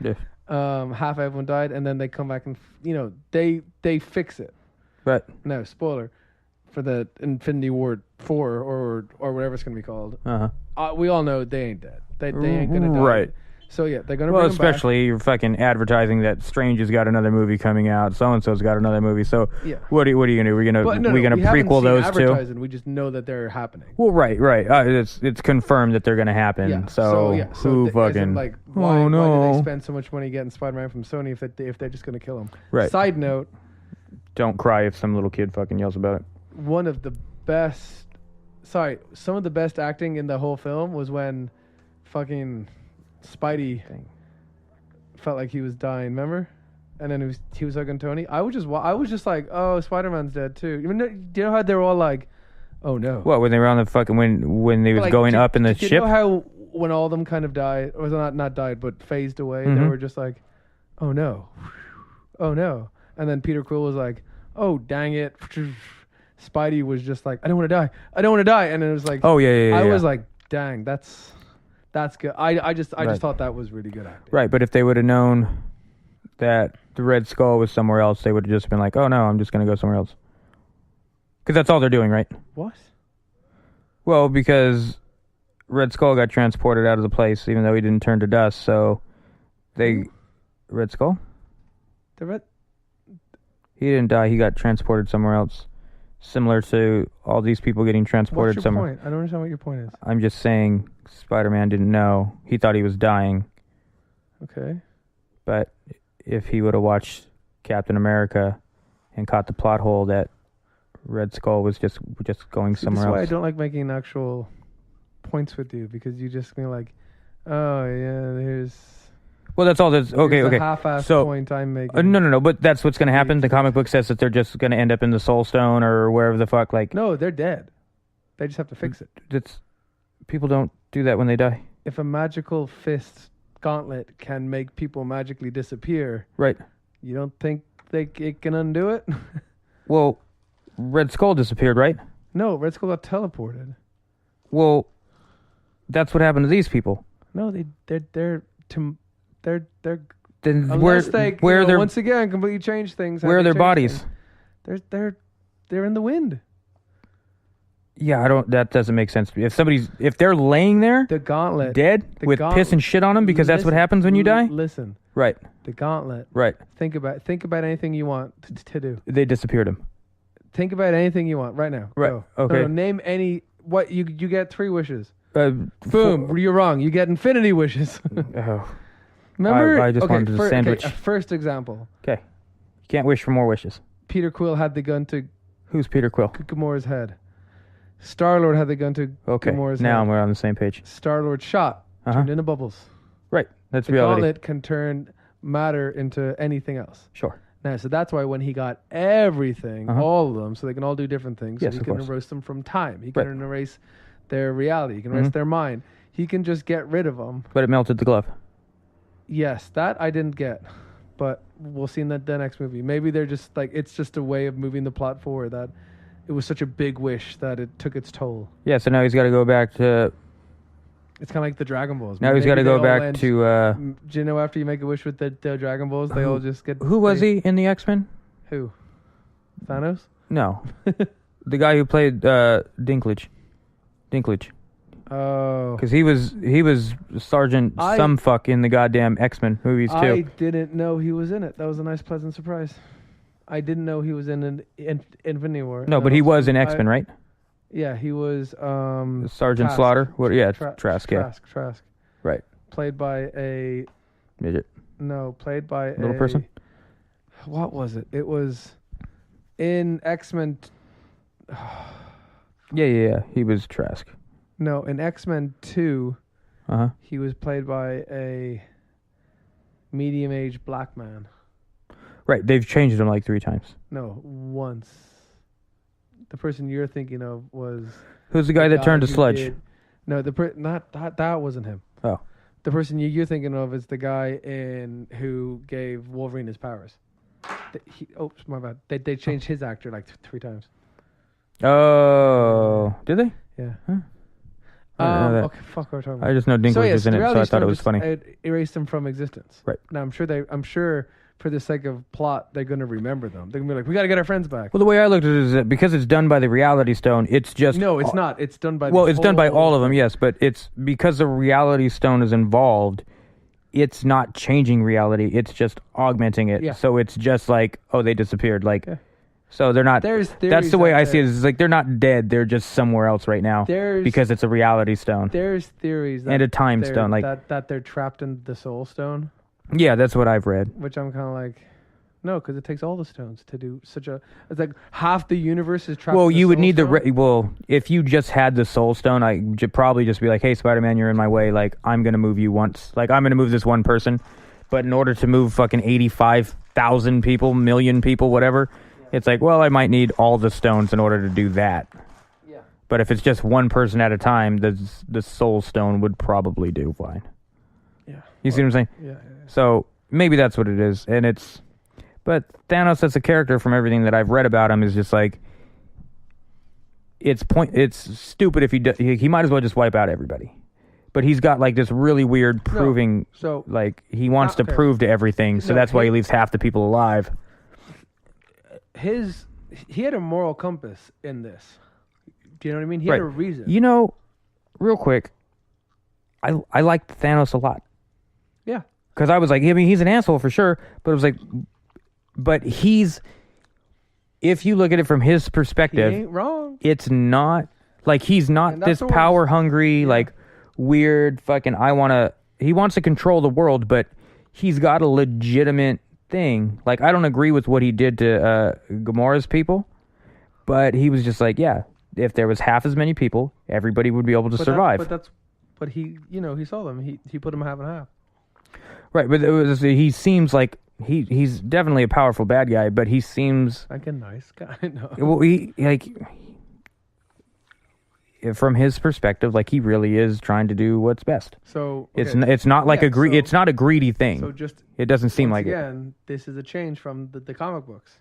Yeah. Half everyone died, and then they come back and they fix it. Right. No, spoiler for the Infinity War 4 or whatever it's gonna be called. We all know they ain't dead. They ain't gonna die. Right. So yeah, they're gonna. Well, bring 'em back. especially you're fucking advertising that Strange has got another movie coming out. So and so's got another movie. So Yeah. what are you gonna do? We're gonna But we haven't prequel seen those two. advertising. We just know that they're happening. Well, right. It's confirmed that they're gonna happen. Yeah. So Is who it fucking? like why do no! they spend so much money getting Spider-Man from Sony if they're just gonna kill him? Right. Side note: Don't cry if some little kid fucking yells about it. some of the best acting in the whole film was when fucking Spidey felt like he was dying. Remember? And then he was hugging Tony. I was just like, oh, Spider-Man's dead too. Do you know how they were all like, oh no? What, when they were on the fucking when they was Like, going up in the ship? You know how when all of them kind of died, or not died, but phased away, they were just like, oh no, oh no. And then Peter Quill was like, oh dang it. Spidey was just like, I don't want to die, and it was like, Oh yeah. I was like, dang, that's good. I just Right. thought that was really good acting. Right, but if they would have known that the Red Skull was somewhere else, they would have just been like, oh no, I'm just gonna go somewhere else. Because that's all they're doing, right? What? Well, because Red Skull got transported out of the place, even though he didn't turn to dust. So Red Skull? The red. He didn't die. He got transported somewhere else, similar to all these people getting transported What's your somewhere. point? I don't understand what your point is. I'm just saying, Spider-Man didn't know. He thought he was dying, Okay. but if he would have watched Captain America and caught the plot hole that Red Skull was just going See, somewhere this is why I else. don't like making actual points with you, because you just be like, oh yeah, here's Well, that's all. That's okay. here's a Okay. half-assed So- point I'm making. No. But that's what's going to happen. The comic book says that they're just going to end up in the Soul Stone or wherever the fuck. Like, No, they're dead. They just have to fix it. that's people don't do that when they die. If a magical fist gauntlet can make people magically disappear, Right. you don't think it can undo it? Well, Red Skull disappeared, right? No, Red Skull got teleported. Well, that's what happened to these people. No, they're Then unless they where are their once again completely change things. where are their bodies? They're in the wind. Yeah, I don't. That doesn't make sense to me. If they're laying there, The gauntlet. dead with piss and shit on them, because that's what happens when you die. Listen, Right. the gauntlet. Right. Think about anything you want to do. They disappeared him. Think about anything you want right now. Right. Go. Okay. No, name any. What you get 3 wishes. Boom. Boom. You're wrong. You get infinity wishes. Oh. Remember? I just wanted a sandwich. Okay, first example. Okay. You can't wish for more wishes. Peter Quill had the gun to Who's Peter Quill? Gamora's head. Star-Lord had the gun to Okay. Gamora's Now head. we're on the same page. Star-Lord shot. Uh-huh. Turned into bubbles. Right. That's The reality. gauntlet can turn matter into anything else. Sure. Now, so that's why when he got everything, Uh-huh. all of them, so they can all do different things. Yes, so he of can course. erase them from time. He can Right. erase their reality. He can erase Mhm. their mind. He can just get rid of them. But it melted the glove. Yes, that I didn't get, but we'll see in the next movie. Maybe they're just like, it's just a way of moving the plot forward, that it was such a big wish that it took its toll. Yeah. So now he's got to go back to. It's kind of like the Dragon Balls. Now he's got to Maybe go they all back end- to. Do you know after you make a wish with the Dragon Balls, they all just get. Who was they- he in the X-Men? Who? Thanos? No. The guy who played Dinklage. Oh. Because he was Sergeant Sumfuck in the goddamn X-Men movies I too. didn't know he was in it. That was a nice, pleasant surprise. I didn't know he was in Infinity War. No, but he was in X-Men, right? Yeah, he was. Sergeant Trask. Slaughter. What? Yeah, Trask. Trask. Yeah, Trask. right. Played by a Midget. played by Little a person? What was it? It was in X-Men. Yeah. He was Trask. No, in X-Men 2, Uh-huh. he was played by a medium-aged black man. Right. They've changed him like 3 times. No, once. The person you're thinking of was Who's the guy that turned to who sludge? did- No, not that wasn't him. Oh. The person you're thinking of is the guy who gave Wolverine his powers. Oops, my bad. They changed his actor like 3 times. Oh. Did they? Yeah. Huh. I didn't know that. Okay, fuck what we're talking about. I just know Dinklage was in it, so I thought it was funny. It erased them from existence. Right. Now I'm sure for the sake of plot, they're gonna remember them. They're gonna be like, we gotta get our friends back. Well, the way I looked at it is that because it's done by the Reality Stone, it's just No, it's not. It's done by. Well, the it's done by whole- all of them, yes, but it's because the Reality Stone is involved. It's not changing reality; it's just augmenting it. Yeah. So it's just like, oh, they disappeared. Like, Yeah. so they're not. There's That's theories the way out I see it. there. Is like they're not dead; they're just somewhere else right now There's because it's a Reality Stone there's theories that and a Time they're- Stone. Like, that they're trapped in the Soul Stone, yeah, that's what I've read. which I'm kind of like, no, because it takes all the stones to do such a. It's like half the universe is trapped. Well, in the you would Soul need Stone. well, if you just had the Soul Stone, I'd probably just be like, hey, Spider-Man, you're in my way. Like, I'm gonna move you once. Like, I'm gonna move this one person, but in order to move fucking 85,000 people, million people, whatever, it's like, well, I might need all the stones in order to do that. Yeah. But if it's just one person at a time, the Soul Stone would probably do fine. Yeah. You see what I'm saying? Yeah. So maybe that's what it is, and it's. But Thanos, as a character, from everything that I've read about him, is just like. It's stupid if he might as well just wipe out everybody, but he's got like this really weird proving. So Like he wants to okay. prove to everything, so No, that's why he leaves half the people alive. he had a moral compass in this. Do you know what I mean? He had Right. a reason. You know, real quick, I liked Thanos a lot. Yeah. Because I was like, I mean, he's an asshole for sure, but it was like, but if you look at it from his He perspective, ain't wrong. it's not like he's not And that's this the power hungry, Yeah. like weird fucking. He wants to control the world, but he's got a legitimate thing. Like I don't agree with what he did to Gamora's people, but he was just like, yeah, if there was half as many people, everybody would be able to survive. But he saw them. He put them half and half. Right, but he seems like he's definitely a powerful bad guy, but he seems Like a nice guy. No. well, he like from his perspective, like he really is trying to do what's best. So It's okay. it's not like Yeah, it's not a greedy thing. So just It doesn't seem once like it. again, this is a change from the comic books.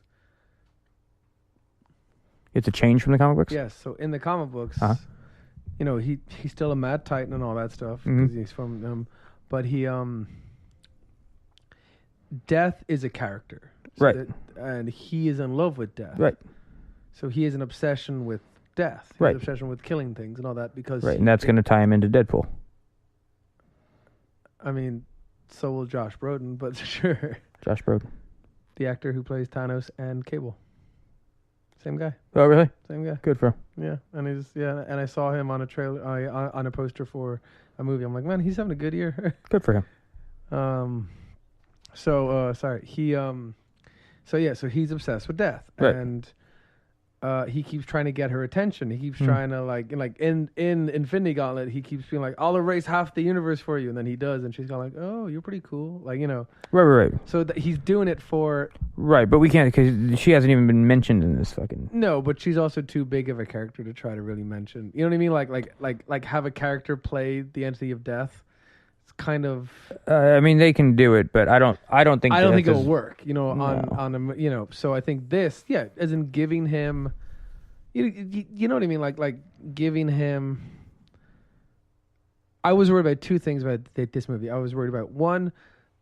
It's a change from the comic books. Yes. So in the comic books, Uh-huh. he's still a Mad Titan and all that stuff Mhm. because he's from but he Death is a character, Right. and he is in love with Death. Right. So he has an obsession with death. His Right. obsession with killing things and all that because Right, and that's going to tie him into Deadpool. I mean, so will Josh Brolin, but sure. Josh Brolin. The actor who plays Thanos and Cable. Same guy. Oh, really? Same guy. Good for him. Yeah, and I saw him on a trailer, on a poster for a movie. I'm like, man, he's having a good year. Good for him. Sorry. So he's obsessed with death, Right. and he keeps trying to get her attention. He keeps trying to like in Infinity Gauntlet, he keeps being like, I'll erase half the universe for you, and then he does, and she's kind of like, oh, you're pretty cool, like, you know. Right. So he's doing it for. Right, but we can't because she hasn't even been mentioned in this fucking. No, but she's also too big of a character to try to really mention. You know what I mean? Like have a character play the entity of death. It's kind of. I mean, they can do it, but I don't think. I don't think that's it'll work. You know, No. on a, you know. So I think this, yeah, as in giving him. You know what I mean? Like giving him. I was worried about two things about this movie. I was worried about one,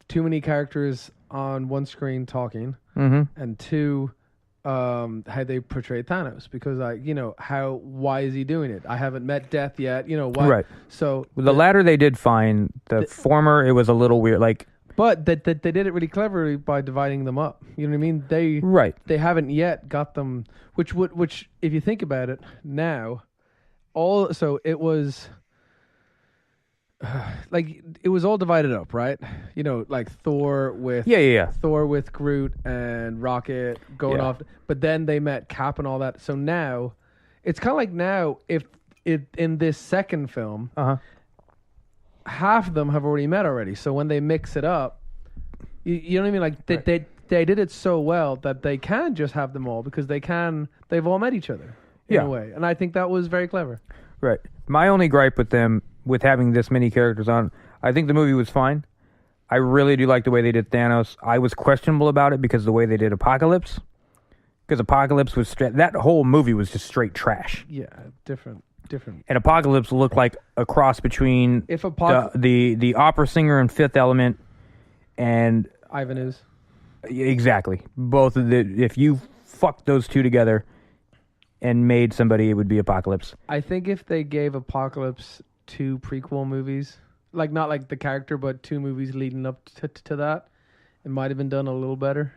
too many characters on one screen talking, and two, how they portray Thanos, because why is he doing it? I haven't met Death yet. You know why? Right. So The latter they did fine. The former, it was a little weird. Like, but they did it really cleverly by dividing them up. You know what I mean? They haven't yet got them. Which if you think about it now, so it was. Like it was all divided up, right? You know, like Thor with Thor with Groot and Rocket going off, but then they met Cap and all that. So now, it's kind of like now if in this second film, half of them have already met already. So when they mix it up, you know what I mean? Like they did it so well that they can just have them all because they've all met each other in a way, and I think that was very clever. Right. My only gripe with them, with having this many characters on, I think the movie was fine. I really do like the way they did Thanos. I was questionable about it because of the way they did Apocalypse. Because Apocalypse was that whole movie was just straight trash. Yeah, different. And Apocalypse looked like a cross between the opera singer in Fifth Element and Ivan Ooze. Exactly. Both of if you fucked those two together and made somebody, it would be Apocalypse. I think if they gave Apocalypse 2 prequel movies, like not like the character, but 2 movies leading up to that, it might have been done a little better.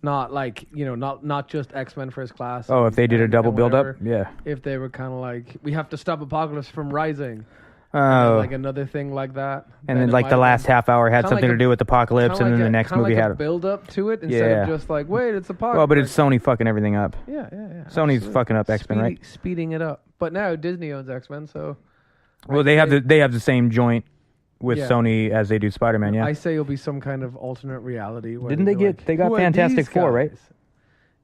Not like, not just X-Men First Class. Oh, if they did a double build-up? Yeah. If they were kind of like, we have to stop Apocalypse from rising. Oh. Like another thing like that. And then like the last half hour had something to do with Apocalypse, and then the next movie had a build-up to it instead of just like, wait, it's Apocalypse. Well, but it's Sony fucking everything up. Yeah. Sony's fucking up X-Men, right? Speeding it up. But now Disney owns X-Men, so... Well, they have the same joint with Sony as they do Spider-Man, yeah. I say it'll be some kind of alternate reality. Didn't they get... They got Fantastic Four, right?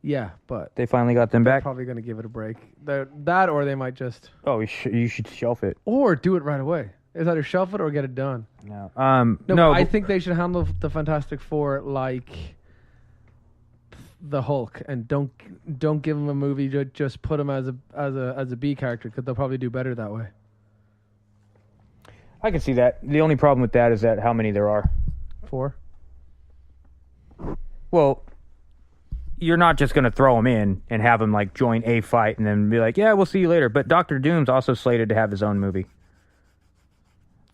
Yeah, but... They finally got them back? Probably going to give it a break. That or they might just... Oh, you should shelf it. Or do it right away. It's either shelf it or get it done. No. I think they should handle the Fantastic Four like the Hulk, and don't give them a movie. Just put them as a B character, because they'll probably do better that way. I can see that. The only problem with that is that how many there are. 4. Well, you're not just going to throw them in and have them like join a fight and then be like, yeah, we'll see you later. But Doctor Doom's also slated to have his own movie.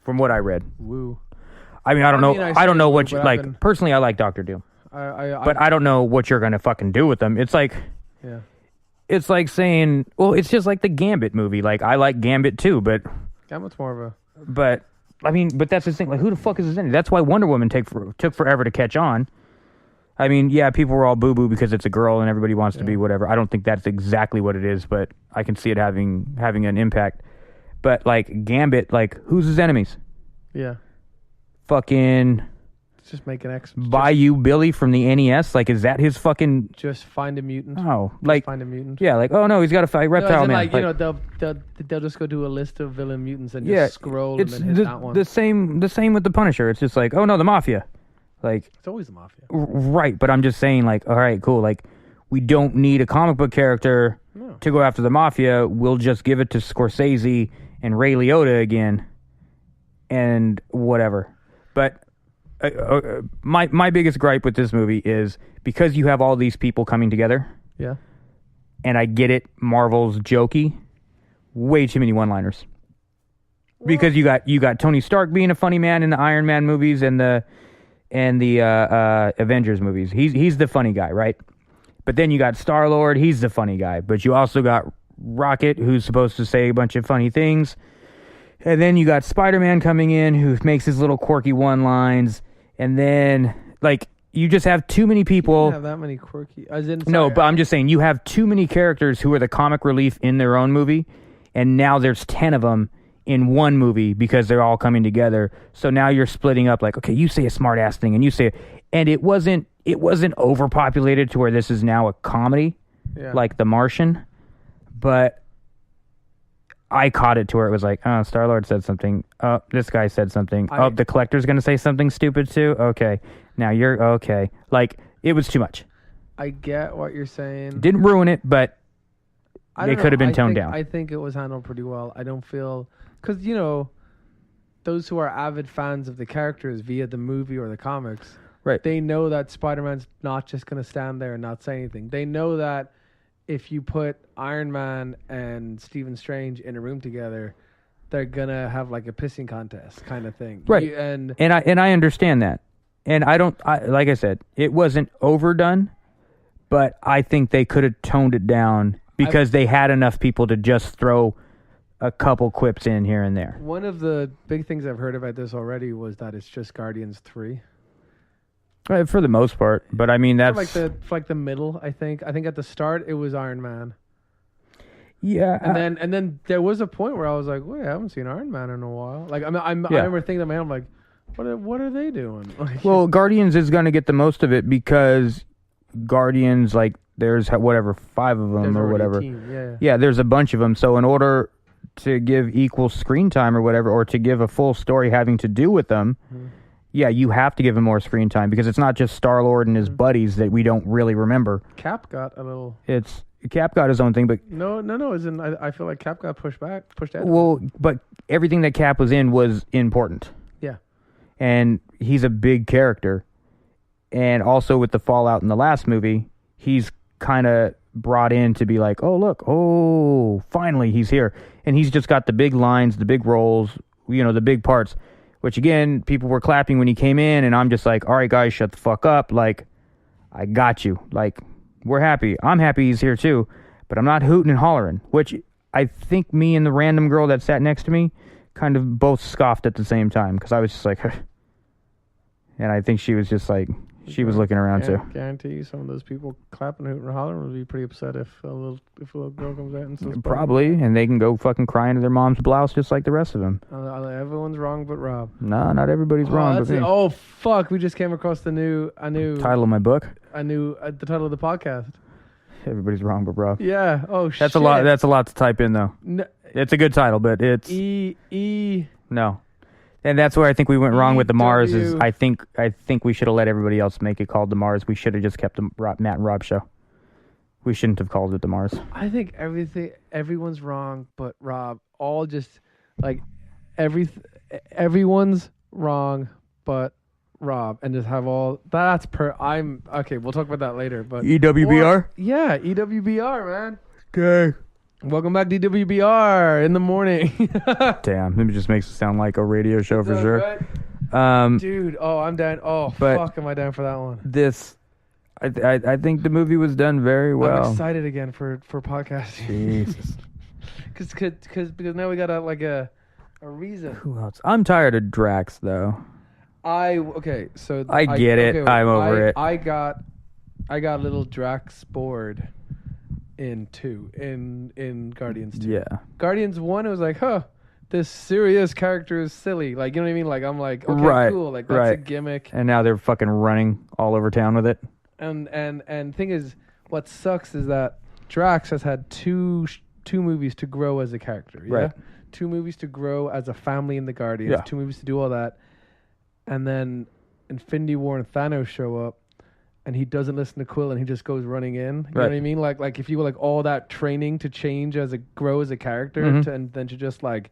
From what I read. Woo. I mean, I don't know. I don't know what you like. Personally, I like Doctor Doom. But I don't know what you're gonna fucking do with them. It's like, it's like saying, well, it's just like the Gambit movie. Like, I like Gambit too, but Gambit's more of a. But I mean, but that's the thing. Like, who the fuck is this in? That's why Wonder Woman took forever to catch on. I mean, yeah, people were all boo boo because it's a girl and everybody wants to be whatever. I don't think that's exactly what it is, but I can see it having an impact. But, like, Gambit, like, who's his enemies? Yeah. Fucking... Just make an X. Bayou Billy from the NES? Like, is that his fucking... Just find a mutant. Oh, like... Find a mutant. Yeah, like, oh, no, he's got to fight Reptile Man. Like, they'll just go do a list of villain mutants and just scroll and then hit that one. The same with the Punisher. It's just like, oh, no, the Mafia. Like... It's always the Mafia. Right, but I'm just saying, like, all right, cool. Like, we don't need a comic book character to go after the Mafia. We'll just give it to Scorsese and Ray Liotta again, and whatever. But my biggest gripe with this movie is because you have all these people coming together. Yeah. and I get it, Marvel's jokey. Way too many one-liners. Because you got Tony Stark being a funny man in the Iron Man movies and the Avengers movies. He's the funny guy, right? But then you got Star-Lord, he's the funny guy. But you also got Rocket, who's supposed to say a bunch of funny things. And then you got Spider-Man coming in, who makes his little quirky one-lines. And then, like, you just have too many people. You don't have that many quirky. No, but I'm just saying, you have too many characters who are the comic relief in their own movie. And now there's 10 of them in one movie because they're all coming together. So now you're splitting up like, okay, you say a smart ass thing and you say, and it wasn't overpopulated to where this is now a comedy like The Martian, but I caught it to where it was like, oh, Star-Lord said something. Oh, this guy said something. The Collector's going to say something stupid too. Okay. Now you're okay. Like, it was too much. I get what you're saying. Didn't ruin it, but they could have been toned down. I think it was handled pretty well. I don't feel... Because, you know, those who are avid fans of the characters via the movie or the comics, right? They know that Spider-Man's not just going to stand there and not say anything. They know that if you put Iron Man and Stephen Strange in a room together, they're going to have like a pissing contest kind of thing. Right. And I understand that. And like I said, it wasn't overdone, but I think they could have toned it down because they had enough people to just throw a couple quips in here and there. One of the big things I've heard about this already was that it's just Guardians 3. For the most part, but I mean that's for like the middle. I think at the start it was Iron Man. Yeah, and then there was a point where I was like, wait, I haven't seen Iron Man in a while. Like I remember thinking to myself, like, what are they doing? Like, well, Guardians is going to get the most of it because Guardians, like, there's 5 of them or whatever. Yeah, there's a bunch of them. So in order to give equal screen time or whatever, or to give a full story having to do with them, yeah, you have to give him more screen time because it's not just Star-Lord and his buddies that we don't really remember. Cap got a little... Cap got his own thing, but... No, I feel like Cap got pushed out. Well, but everything that Cap was in was important. Yeah. And he's a big character. And also with the fallout in the last movie, he's kind of brought in to be like, oh, look, finally he's here. And he's just got the big lines, the big roles, the big parts. Which, again, people were clapping when he came in, and I'm just like, all right, guys, shut the fuck up. Like, I got you. Like, we're happy. I'm happy he's here, too. But I'm not hooting and hollering, which I think me and the random girl that sat next to me kind of both scoffed at the same time, because I was just like, and I think she was just like, she was looking around, too. Guarantee you some of those people clapping, hooting, and hollering would be pretty upset if a little girl comes out and says... Probably, and they can go fucking cry into their mom's blouse just like the rest of them. Everyone's wrong but Rob. No, not everybody's wrong but me. Oh, fuck, we just came across a new... Title of my book? The title of the podcast. Everybody's wrong but Rob. Yeah, shit. That's a lot to type in, though. No, it's a good title, but it's... No. And that's where I think we went wrong with the Mars. Is I think we should have let everybody else make it called the Mars. We should have just kept the Matt and Rob show. We shouldn't have called it the Mars. I think everyone's wrong, but Rob. All just like everyone's wrong, but Rob, and just have all that's per. I'm okay. We'll talk about that later. But EWBR. Yeah, EWBR, man. Okay. Welcome back to DWBR in the morning. Damn, it just makes it sound like a radio show for sure. Right? Dude, I'm down. Fuck, am I down for that one? I think the movie was done very well. I'm excited again for podcasting. Jesus. Because now we got a reason. Who else? I'm tired of Drax though. So I get it. I'm over it. I got little Drax bored in Guardians 2. Yeah. Guardians 1, it was like, this serious character is silly. Like, you know what I mean? Like, I'm like, okay, right, cool. Like, that's a gimmick. And now they're fucking running all over town with it. And thing is, what sucks is that Drax has had two movies to grow as a character. Yeah. Right. 2 movies to grow as a family in the Guardians. Yeah. 2 movies to do all that. And then Infinity War and Thanos show up. And he doesn't listen to Quill, and he just goes running in. You know what I mean? Like if you were like all that training to change grow as a character, and then to just like,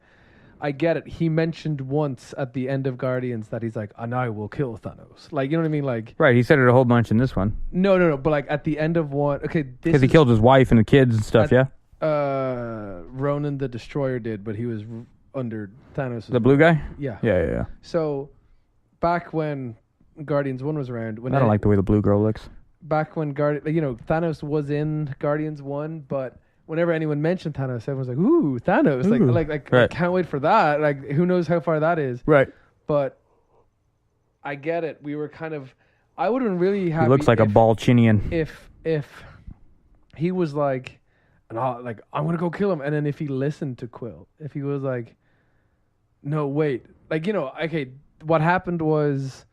I get it. He mentioned once at the end of Guardians that he's like, and I will kill Thanos. Like, you know what I mean? Like, Right, he said it a whole bunch in this one. no. But like at the end of one, okay, this Because he is- killed his wife and the kids and stuff, yeah? Ronan the Destroyer did, but he was under Thanos. The blue guy? Yeah. Yeah. So back when Guardians 1 was around, when I don't like the way the blue girl looks. back when Thanos was in Guardians 1, but whenever anyone mentioned Thanos, everyone's like, "Ooh, Thanos!" Ooh. Like I Right. can't wait for that. Like, who knows how far that is? Right. But I get it. We were kind of. I would have been really happy. He looks like a if, Balchinian. If he was like, I'm gonna go kill him, and then if he listened to Quill, if he was like, no, wait, like okay, what happened was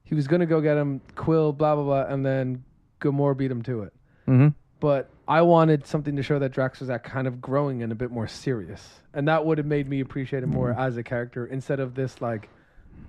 he was gonna go get him, Quill, blah blah blah, and then Gamora beat him to it. Mm-hmm. But I wanted something to show that Drax was that kind of growing and a bit more serious. And that would have made me appreciate him more as a character instead of this, like,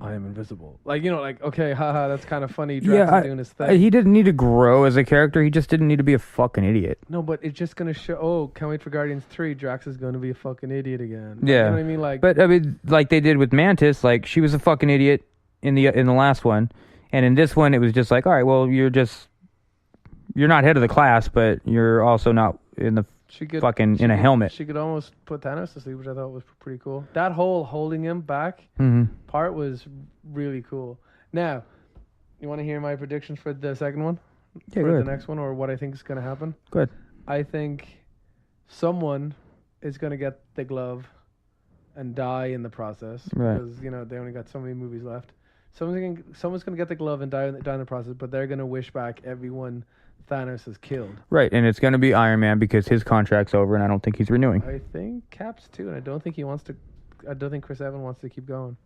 I am invisible. Like, okay, haha, that's kind of funny. Drax is doing his thing. He didn't need to grow as a character. He just didn't need to be a fucking idiot. No, but it's just going to show, can't wait for Guardians 3. Drax is going to be a fucking idiot again. Yeah. You know what I mean? Like, But, I mean, like they did with Mantis, like, she was a fucking idiot in the last one. And in this one, it was just like, all right, well, you're not head of the class, but you're also not in the in a helmet. She could almost put Thanos to sleep, which I thought was pretty cool. That whole holding him back Mm-hmm. part was really cool. Now, you want to hear my predictions for the second one? Yeah, for go the ahead. next one, or what I think is going to happen? Go ahead. I think someone is going to get the glove and die in the process. Right. Because, they only got so many movies left. Someone's going to get the glove and die in the process, but they're going to wish back everyone Thanos has killed. Right, and it's going to be Iron Man because his contract's over, and I don't think he's renewing. I think Cap's too, and I don't think he wants to. I don't think Chris Evans wants to keep going.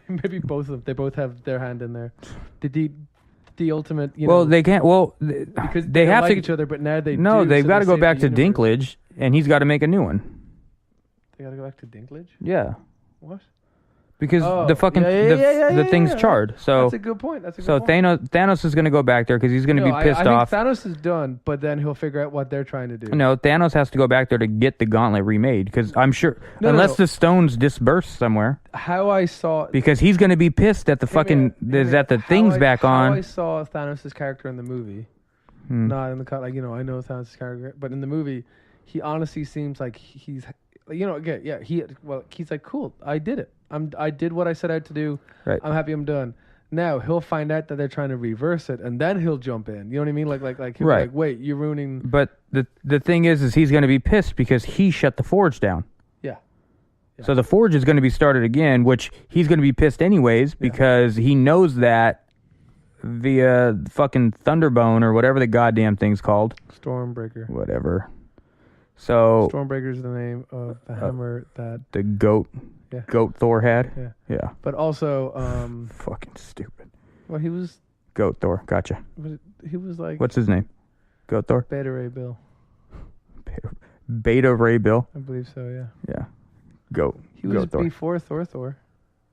Maybe both of them. They both have their hand in there. The ultimate. They can't. Well, because they don't have like to. each other, but now they No, do, they've so got to go save back the to universe. Dinklage, and he's got to make a new one. They got to go back to Dinklage. Yeah, What? because Oh, the fucking the thing's yeah. charred. So That's a good point. That's a good point. Thanos is going to go back there because he's going to be pissed I off. think Thanos is done, but then he'll figure out what they're trying to do. No, Thanos has to go back there to get the gauntlet remade because I'm sure unless the stones disperse somewhere, How I saw because he's going to be pissed that the fucking that the thing's back How I on. saw Thanos' character in the movie, Hmm. not in the cut. Like I know Thanos' character, but in the movie, he honestly seems like he's again, yeah. He's like, cool, I did it. I did what I set out to do. Right. I'm happy I'm done. Now he'll find out that they're trying to reverse it, and then he'll jump in. You know what I mean? Like he'll be Right. like, wait, you're ruining. But the thing is he's going to be pissed because he shut the forge down. Yeah. So the forge is going to be started again, which he's going to be pissed anyways because he knows that via fucking Thunderbone or whatever the goddamn thing's called. Stormbreaker. Whatever. So Stormbreaker is the name of the hammer that. the goat Thor had. Yeah. Yeah. But also, Fucking stupid. well, he was Goat Thor. Gotcha. like What's his name? Goat Thor? Beta Ray Bill. Beta Ray Bill. I believe so. Yeah. Yeah. Goat. He was Goat Thor. before Thor.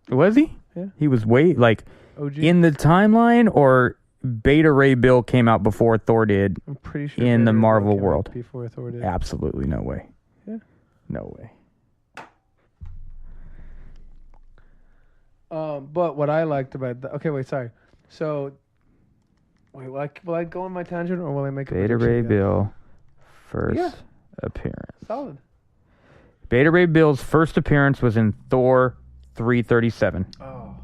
Was he? Yeah. He was like OG. in the timeline, or Beta Ray Bill came out before Thor did? I'm pretty sure in the Beta Ray Bill Marvel came out world. before Thor did. Absolutely no way. Yeah. No way. But what I liked about okay, wait, sorry. So, wait, will I go on my tangent or will I make a Beta prediction Ray again? Bill first Yeah. appearance. Solid. Beta Ray Bill's first appearance was in Thor 337. Oh,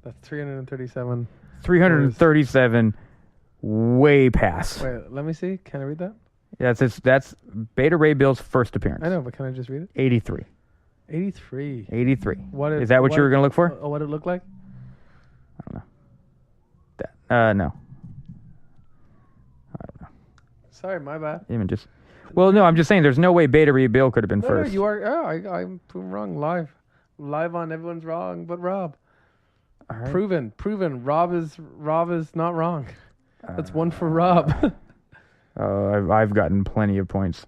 that's 337. 337 way past. Wait, let me see. Can I read that? That's Beta Ray Bill's first appearance. I know, but can I just read it? 83. 83. 83. What Is that what you were going to look for? What it looked like? No. Sorry, my bad. Even just. Well, no, I'm just saying there's no way Beta Ray Bill could have been No, first. you are. Oh, I'm proven wrong live on everyone's wrong, but Rob. All right. Proven. Rob is not wrong. That's one for Rob. I've gotten plenty of points.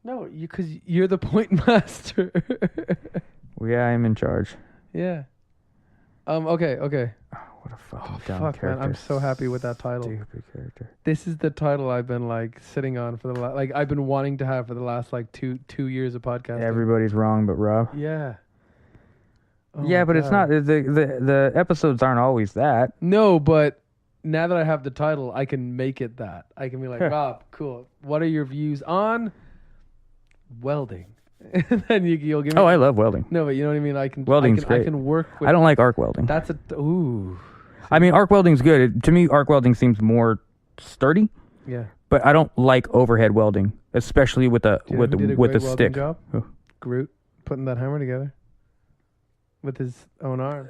No, because you're the point master. Well, yeah, I'm in charge. Yeah. Okay. What a fucking Oh dumb fuck, character. man! I'm so happy with that title. Stupid character. This is the title I've been like sitting on for the like I've been wanting to have for the last like two years of podcasting. Everybody's wrong but Rob. Yeah. Oh Yeah, my but it's God. not. The episodes aren't always that. No, but now that I have the title, I can make it that. I can be like, Rob, cool. What are your views on welding? And then you'll give me. Oh, I love welding. No, but you know what I mean. Welding's I great. can work with. I don't like arc welding. That's a ooh. I mean, arc welding's good. To me, arc welding seems more sturdy. Yeah. But I don't like overhead welding, especially with the Do you know who did a with great the welding stick. job? Who? Groot putting that hammer together with his own arm.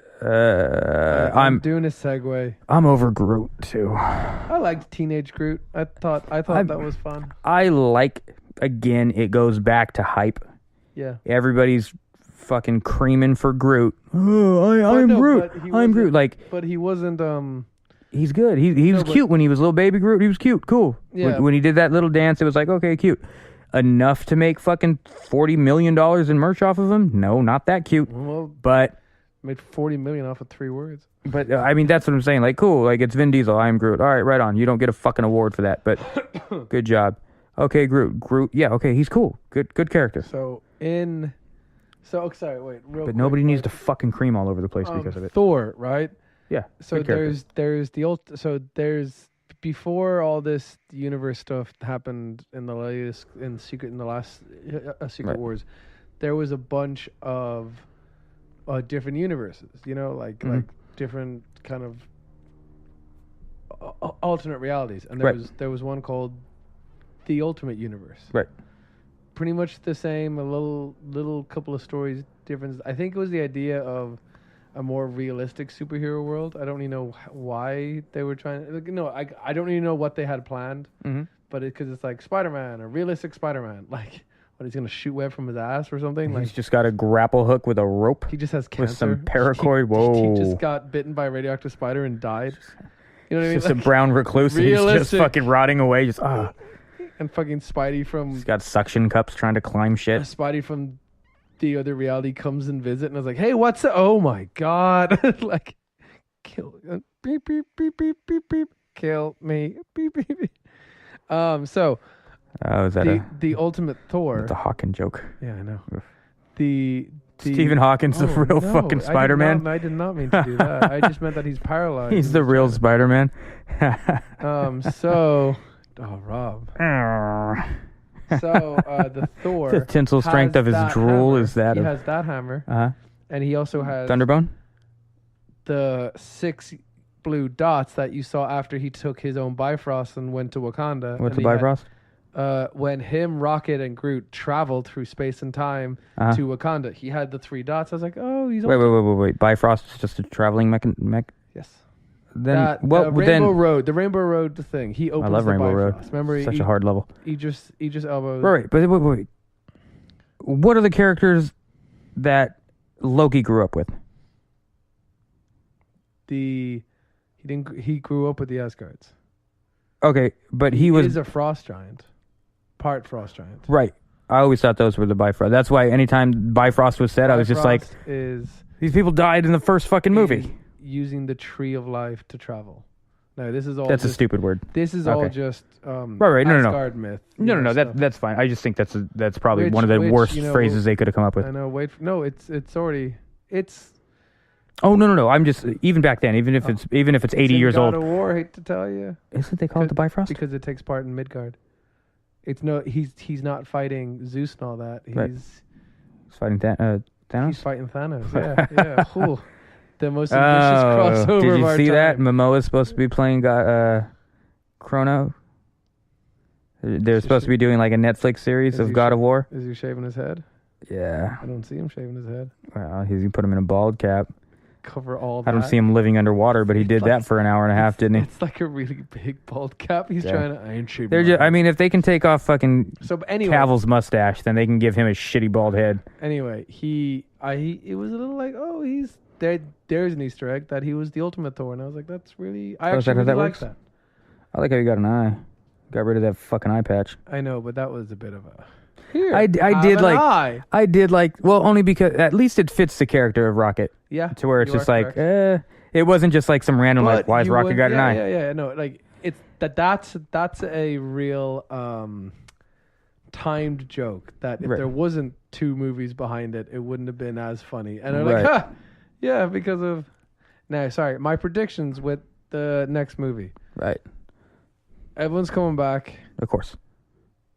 I'm doing a segue. I'm over Groot too. I liked Teenage Groot. I thought that was fun. I like, again, it goes back to hype. Yeah. Everybody's fucking creaming for Groot. Oh, I'm no, Groot. but he I'm Groot. wasn't- Like, But he wasn't. he's good. He was but- cute when he was little baby Groot. He was cute. Cool. Yeah. When he did that little dance, it was like, okay, cute. Enough to make fucking $40 million in merch off of him? No, not that cute. Well, But made $40 million off of 3 words. I mean, that's what I'm saying. Like, cool. Like, it's Vin Diesel. I'm Groot. All right, right on. You don't get a fucking award for that, but good job. Okay, Groot. Yeah, okay, he's cool. Good character. Sorry, wait, real But quick, nobody needs like, to fucking cream all over the place because of it. Thor, right? Yeah. So good character. there's before all this universe stuff happened in the last Secret Right. Wars, there was a bunch of different universes, like Mhm. different kind of alternate realities, and Right. there was one called the Ultimate Universe. Right. Pretty much the same, a little couple of stories difference. I think it was the idea of a more realistic superhero world. I don't even know why they were trying. I don't even know what they had planned. Mm-hmm. But because it's like Spider-Man, a realistic Spider-Man, like what, he's gonna shoot web from his ass or something. Like He's just got a grapple hook with a rope. he just has cancer. with some paracord. Whoa. He just got bitten by a radioactive spider and died. You know what I mean? Just a brown recluse. And he's just realistic. fucking rotting away. Just And fucking Spidey from He's got suction cups trying to climb shit. Spidey from the other reality comes and visit, and I was like, "Hey, what's up? Oh my god!" Like, kill, beep beep beep beep beep beep, kill me, beep beep. Beep. So Is that the Ultimate Thor. that's a Hawking joke? Yeah, I know. Oof. The Stephen Hawking's the Oh, real no, fucking Spider-Man. I did not mean to do that. I just meant that he's paralyzed. He's the real Spider-Man. So, Rob. So the Thor. The tensile strength has of his that drool hammer. is that He of has that hammer, uh-huh. and he also has Thunderbone. the 6 blue dots that you saw after he took his own Bifrost and went to Wakanda. What's and a he had- Bifrost? when him, Rocket, and Groot traveled through space and time Uh-huh. to Wakanda, he had the 3 dots. I was like, oh, he's Wait. Bifrost is just a traveling mech. Yes. Then The Rainbow Road, the Rainbow Road thing. He opens love the Rainbow Road. Bifrost. Remember, such a hard level. he just elbowed. Wait. What are the characters that Loki grew up with? He grew up with the Asgards. Okay, but he was is a frost giant, part frost giant. right. I always thought those were the Bifrost. That's why anytime Bifrost was said, I was just like, Bifrost is these people died in the first fucking is movie. using the tree of life to travel. No, this is all. That's a just, stupid word. This is all Okay. just Right. No. Asgard myth. No. stuff. That's fine. I just think that's probably Which- one of the which, worst you know, phrases they could have come up with. I know. No, it's already it's. Oh no! I'm just even back then, even if it's 80 in years God old. of War, hate to tell you, Isn't they call it the Bifrost? because it takes part in Midgard. It's no, he's not fighting Zeus and all that. He's Right. He's fighting Thanos. he's fighting Thanos. Yeah. Ooh. The most ambitious Oh, crossover. did of you our see that? time. Momoa's supposed to be playing Chrono. They're supposed to be doing like a Netflix series Is of he God of War. Is he shaving his head? Yeah. I don't see him shaving his head. Well, he's gonna put him in a bald cap. Cover all that. I don't see him living underwater, but he did that for an hour and a half, didn't he? It's like a really big bald cap. He's Yeah. trying to. I ain't shaving. They're my just, head. I mean, if they can take off fucking So but anyway, Cavill's mustache, then they can give him a shitty bald head. Anyway, it was a little like, oh, he's there. There's an Easter egg that he was the Ultimate Thor, and I was like, that's really. I Oh, is that actually how really that like works? that. I like how you got an eye. Got rid of that fucking eye patch. I know, but that was a bit of a. Here, I have did an like. eye. I did like. Well, only because at least it fits the character of Rocket. Yeah. To where it's you just are like, correct. It wasn't just like some random like, why is you Rocket would- got an eye? Yeah. No, like it's that's a real timed joke that if Right. there wasn't 2 movies behind it, it wouldn't have been as funny. And they're like, Right. ha, yeah, because of. No, sorry, my predictions with the next movie. Right. Everyone's coming back. Of course.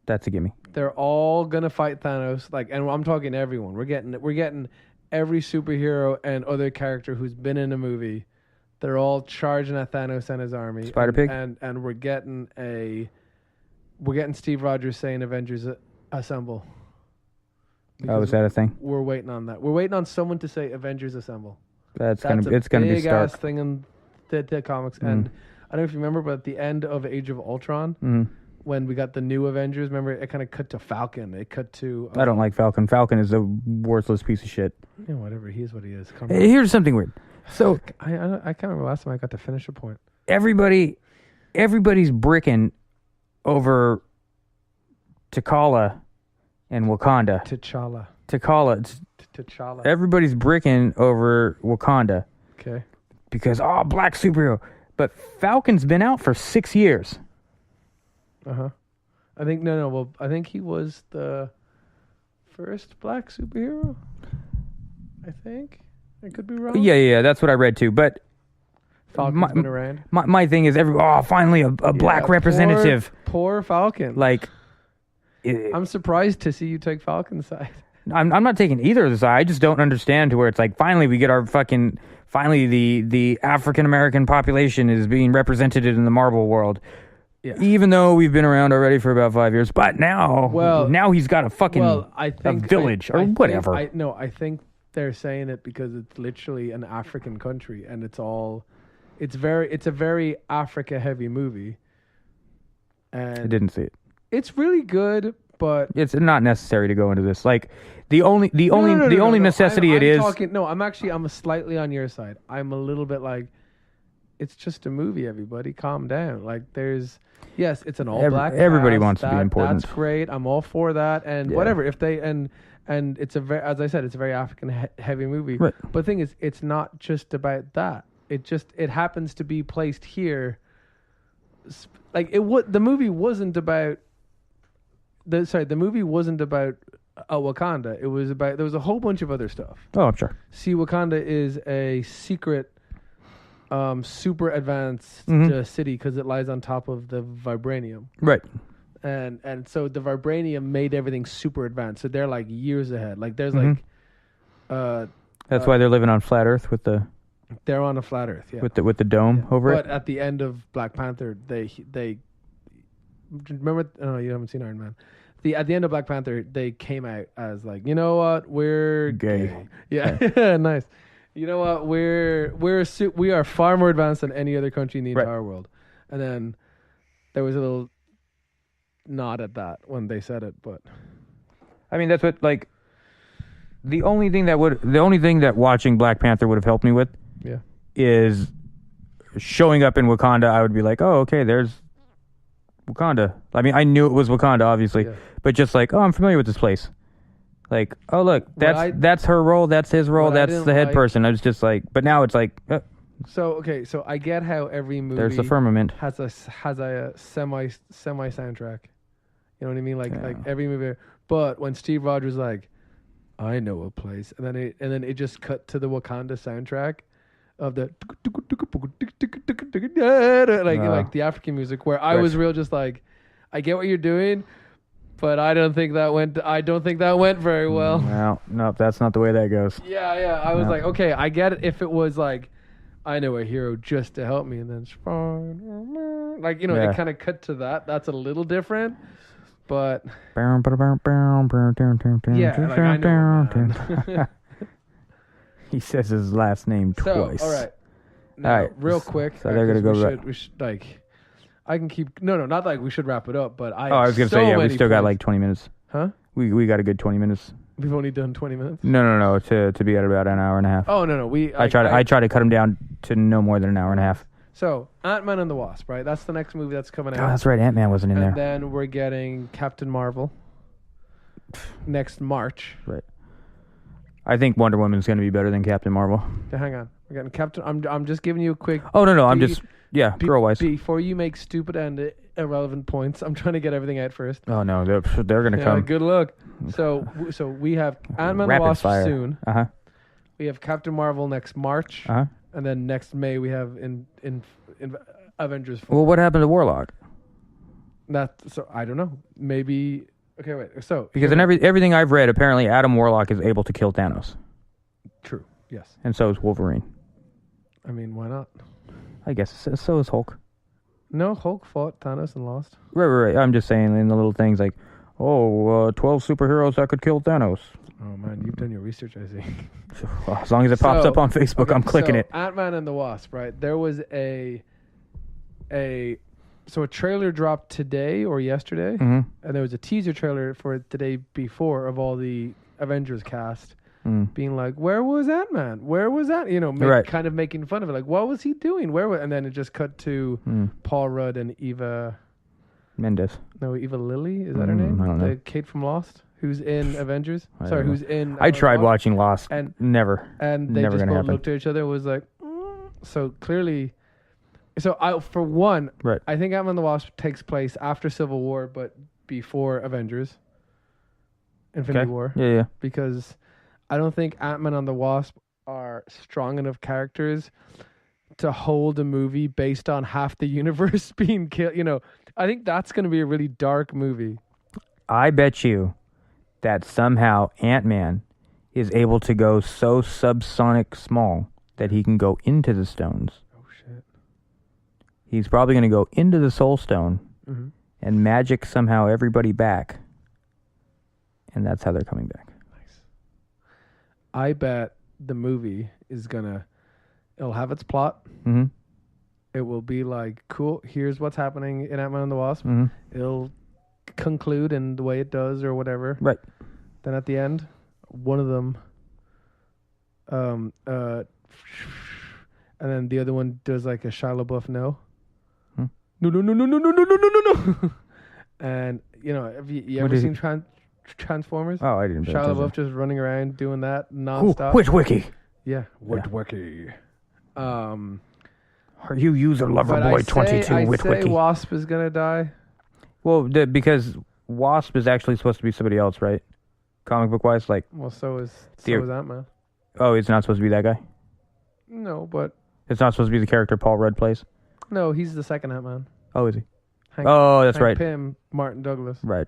That's a gimme. They're all gonna fight Thanos. Like, and I'm talking everyone. We're getting every superhero and other character who's been in a movie. They're all charging at Thanos and his army. Spider-Pig? And we're getting Steve Rogers saying Avengers Assemble. Oh, is that a thing? We're waiting on that. We're waiting on someone to say Avengers Assemble. It's a gonna be big Stark. ass thing in the comics. And I don't know if you remember, but at the end of Age of Ultron, when we got the new Avengers, remember it kind of cut to Falcon. It cut to I don't like Falcon. Falcon is a worthless piece of shit. yeah, whatever. He is what he is. Come Hey, here's something weird. So I can't remember last time I got to finish a point. everybody's bricking over T'Challa and Wakanda. T'Challa. T'Challa. Everybody's bricking over Wakanda Okay. because black superhero. But Falcon's been out for 6 years. I think no. Well, I think he was the first black superhero. I think I could be wrong. Yeah, that's what I read too. But Falcon's been around. my thing is finally a black representative. Poor Falcon. Like, I'm surprised to see you take Falcon's side. I'm not taking either of the side. I just don't understand to where it's like finally we get our finally the African American population is being represented in the Marvel world. Yeah. Even though we've been around already for about 5 years, but now he's got a fucking I think a village or whatever. I think they're saying it because it's literally an African country and it's a very Africa heavy movie. And I didn't see it. it's really good, but It's not necessary to go into this. Like the only necessity I'm it is. I'm slightly on your side. I'm a little bit like, it's just a movie. Everybody, calm down. Like yes, it's an all black. Everybody cast. wants to be important. That's great. I'm all for that. And whatever if they and it's as I said, it's a very African heavy movie. Right. But the thing is, it's not just about that. It happens to be placed here. Like the movie wasn't about. The movie wasn't about Wakanda. It was about there was a whole bunch of other stuff. Oh, I'm sure. See, Wakanda is a secret, super advanced city because it lies on top of the vibranium, Right. and so the vibranium made everything super advanced. So they're like years ahead. Like there's That's why they're living on flat Earth with the they're on a flat Earth, yeah. with the dome over But it. at the end of Black Panther, they remember. Oh, you haven't seen Iron Man. At the end of Black Panther, they came out as like, you know what, we're Gay. Yeah, nice. You know what, we are far more advanced than any other country in the entire world. And then there was a little nod at that when they said it, but I mean, that's what like the only thing that watching Black Panther would have helped me with yeah, is showing up in Wakanda. I would be like, oh, okay, there's Wakanda. I mean, I knew it was Wakanda, obviously, but just like, oh, I'm familiar with this place. Like, oh, look, that's her role, that's his role, that's the head person. I was just like, but now it's like, so I get how every movie there's the firmament. has a semi soundtrack. You know what I mean? Like every movie. But when Steve Rogers like, I know a place, and then it just cut to the Wakanda soundtrack of the like the African music, where I was real just like, I get what you're doing, but I don't think that went very well. No, that's not the way that goes. Yeah. I was like, okay, I get it if it was like, I know a hero just to help me, and then like, you know, it kind of cut to that. That's a little different, but yeah, like I know. He says his last name twice. So, all right. Now, all right. real quick. So they're gonna go. We should like. I can keep. No, not like we should wrap it up. But I was gonna say we still got like 20 minutes. Huh? We got a good 20 minutes. We've only done 20 minutes. No. To be at about an hour and a half. Oh no. I try to cut them down to no more than an hour and a half. So Ant-Man and the Wasp, right? That's the next movie that's coming out. Oh, that's right. Ant-Man wasn't in there. And then we're getting Captain Marvel next March. Right. I think Wonder Woman's going to be better than Captain Marvel. So hang on. We're getting Captain. I'm just giving you a quick. Oh no, I'm Be- just girl wise. Before you make stupid and irrelevant points, I'm trying to get everything out first. Oh no, they're gonna Yeah, come. good luck. So we have Ant-Man the Rapid Wasp fire. soon. Uh huh. We have Captain Marvel next March, Uh huh. and then next May we have in Avengers 4. Well, what happened to Warlock? So I don't know. Maybe okay. Wait. So Because in everything I've read, apparently Adam Warlock is able to kill Thanos, true. Yes. and so is Wolverine. I mean, why not? I guess so is Hulk. No, Hulk fought Thanos and lost. Right. I'm just saying in the little things like, 12 superheroes that could kill Thanos. Oh man, you've done your research, I see. Well, as long as it pops So, up on Facebook, I'm clicking it. Ant-Man and the Wasp, right? There was a trailer dropped today or yesterday, Mm-hmm. and there was a teaser trailer for the day before of all the Avengers cast being like, "Where was Ant-Man? Where was that?" You know, Right. kind of making fun of it, like, "What was he doing? Where?" And then it just cut to Paul Rudd and Eva Mendes. Lilly. Is that her name? I don't know. The kid from Lost, who's in Avengers. I Sorry, don't know. who's in? I tried Lost. watching Lost. And Never. and they Never just gonna both happen. looked at each other and was like, so clearly. So for one, Right. I think Ant-Man and the Wasp takes place after Civil War, but before Avengers, Infinity Okay. War, Yeah. because I don't think Ant-Man and the Wasp are strong enough characters to hold a movie based on half the universe being killed. You know, I think that's going to be a really dark movie. I bet you that somehow Ant-Man is able to go so subsonic small that he can go into the stones. Oh shit! He's probably going to go into the Soul Stone Mm-hmm. and magic somehow everybody back. And that's how they're coming back. Nice. I bet the movie it'll have its plot. Mm-hmm. It will be like, cool, here's what's happening in Ant-Man and the Wasp. Mm-hmm. It'll conclude in the way it does or whatever. Right. Then at the end, one of them, and then the other one does like a Shia LaBeouf no. Hmm. No. And, you know, have you What ever is seen Transformers? Oh, I didn't. pay Shia attention. LaBeouf just running around doing that Ooh, nonstop. Witwicky. Yeah. Witwicky. Are You user lover boy 22 I say Witwicky. Wasp is gonna die. Well, because Wasp is actually supposed to be somebody else, right? Comic book wise, like, Well, so is Dear- Ant-Man. oh, it's not supposed to be that guy. No, but It's not supposed to be the character Paul Rudd plays. no, he's the second Ant-Man. Oh, is he? Hank- Oh, that's Hank right. Pym, Martin Douglas. Right.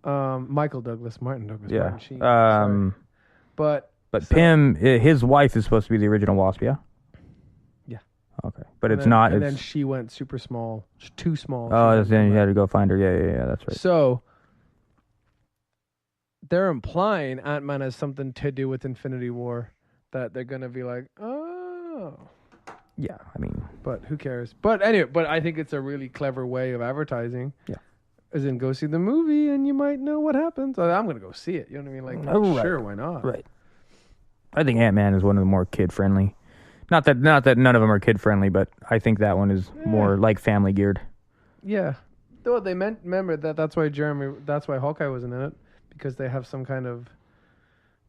Michael Douglas, Martin Douglas. Yeah. Martin Sheen, sorry. But But so- Pym, his wife is supposed to be the original Wasp, yeah? Yeah. Okay. But and it's then- not. And It's, then she went super small, too small. oh, She that's, then went you back. had to go find her. Yeah, that's right. So they're implying Ant-Man has something to do with Infinity War. That they're gonna be like, oh. Yeah, I mean, But who cares? But anyway, I think it's a really clever way of advertising. Yeah. As in, go see the movie and you might know what happens. I'm going to go see it. You know what I mean? Like, Oh, right. sure, why not? right. I think Ant-Man is one of the more kid-friendly. Not that none of them are kid-friendly, but I think that one is more like family geared. Yeah. Though they remember that's why Hawkeye wasn't in it, because they have some kind of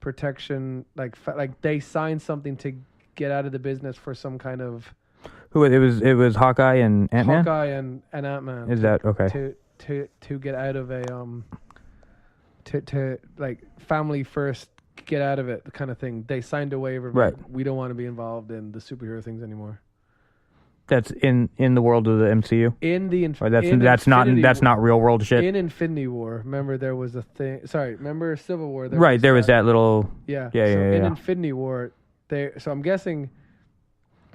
protection, like they signed something to get out of the business for some kind of Who it was Hawkeye and Ant-Man? Hawkeye and Ant-Man. Is that okay? To get out of a to like family first, get out of it, the kind of thing. They signed a waiver. Right. We don't want to be involved in the superhero things anymore. That's in the world of the MCU. In the Or that's not real world shit. In Infinity War, remember there was a thing. Sorry, remember Civil War. There was that little. Yeah. Yeah, So yeah, in yeah. Infinity War, so I'm guessing.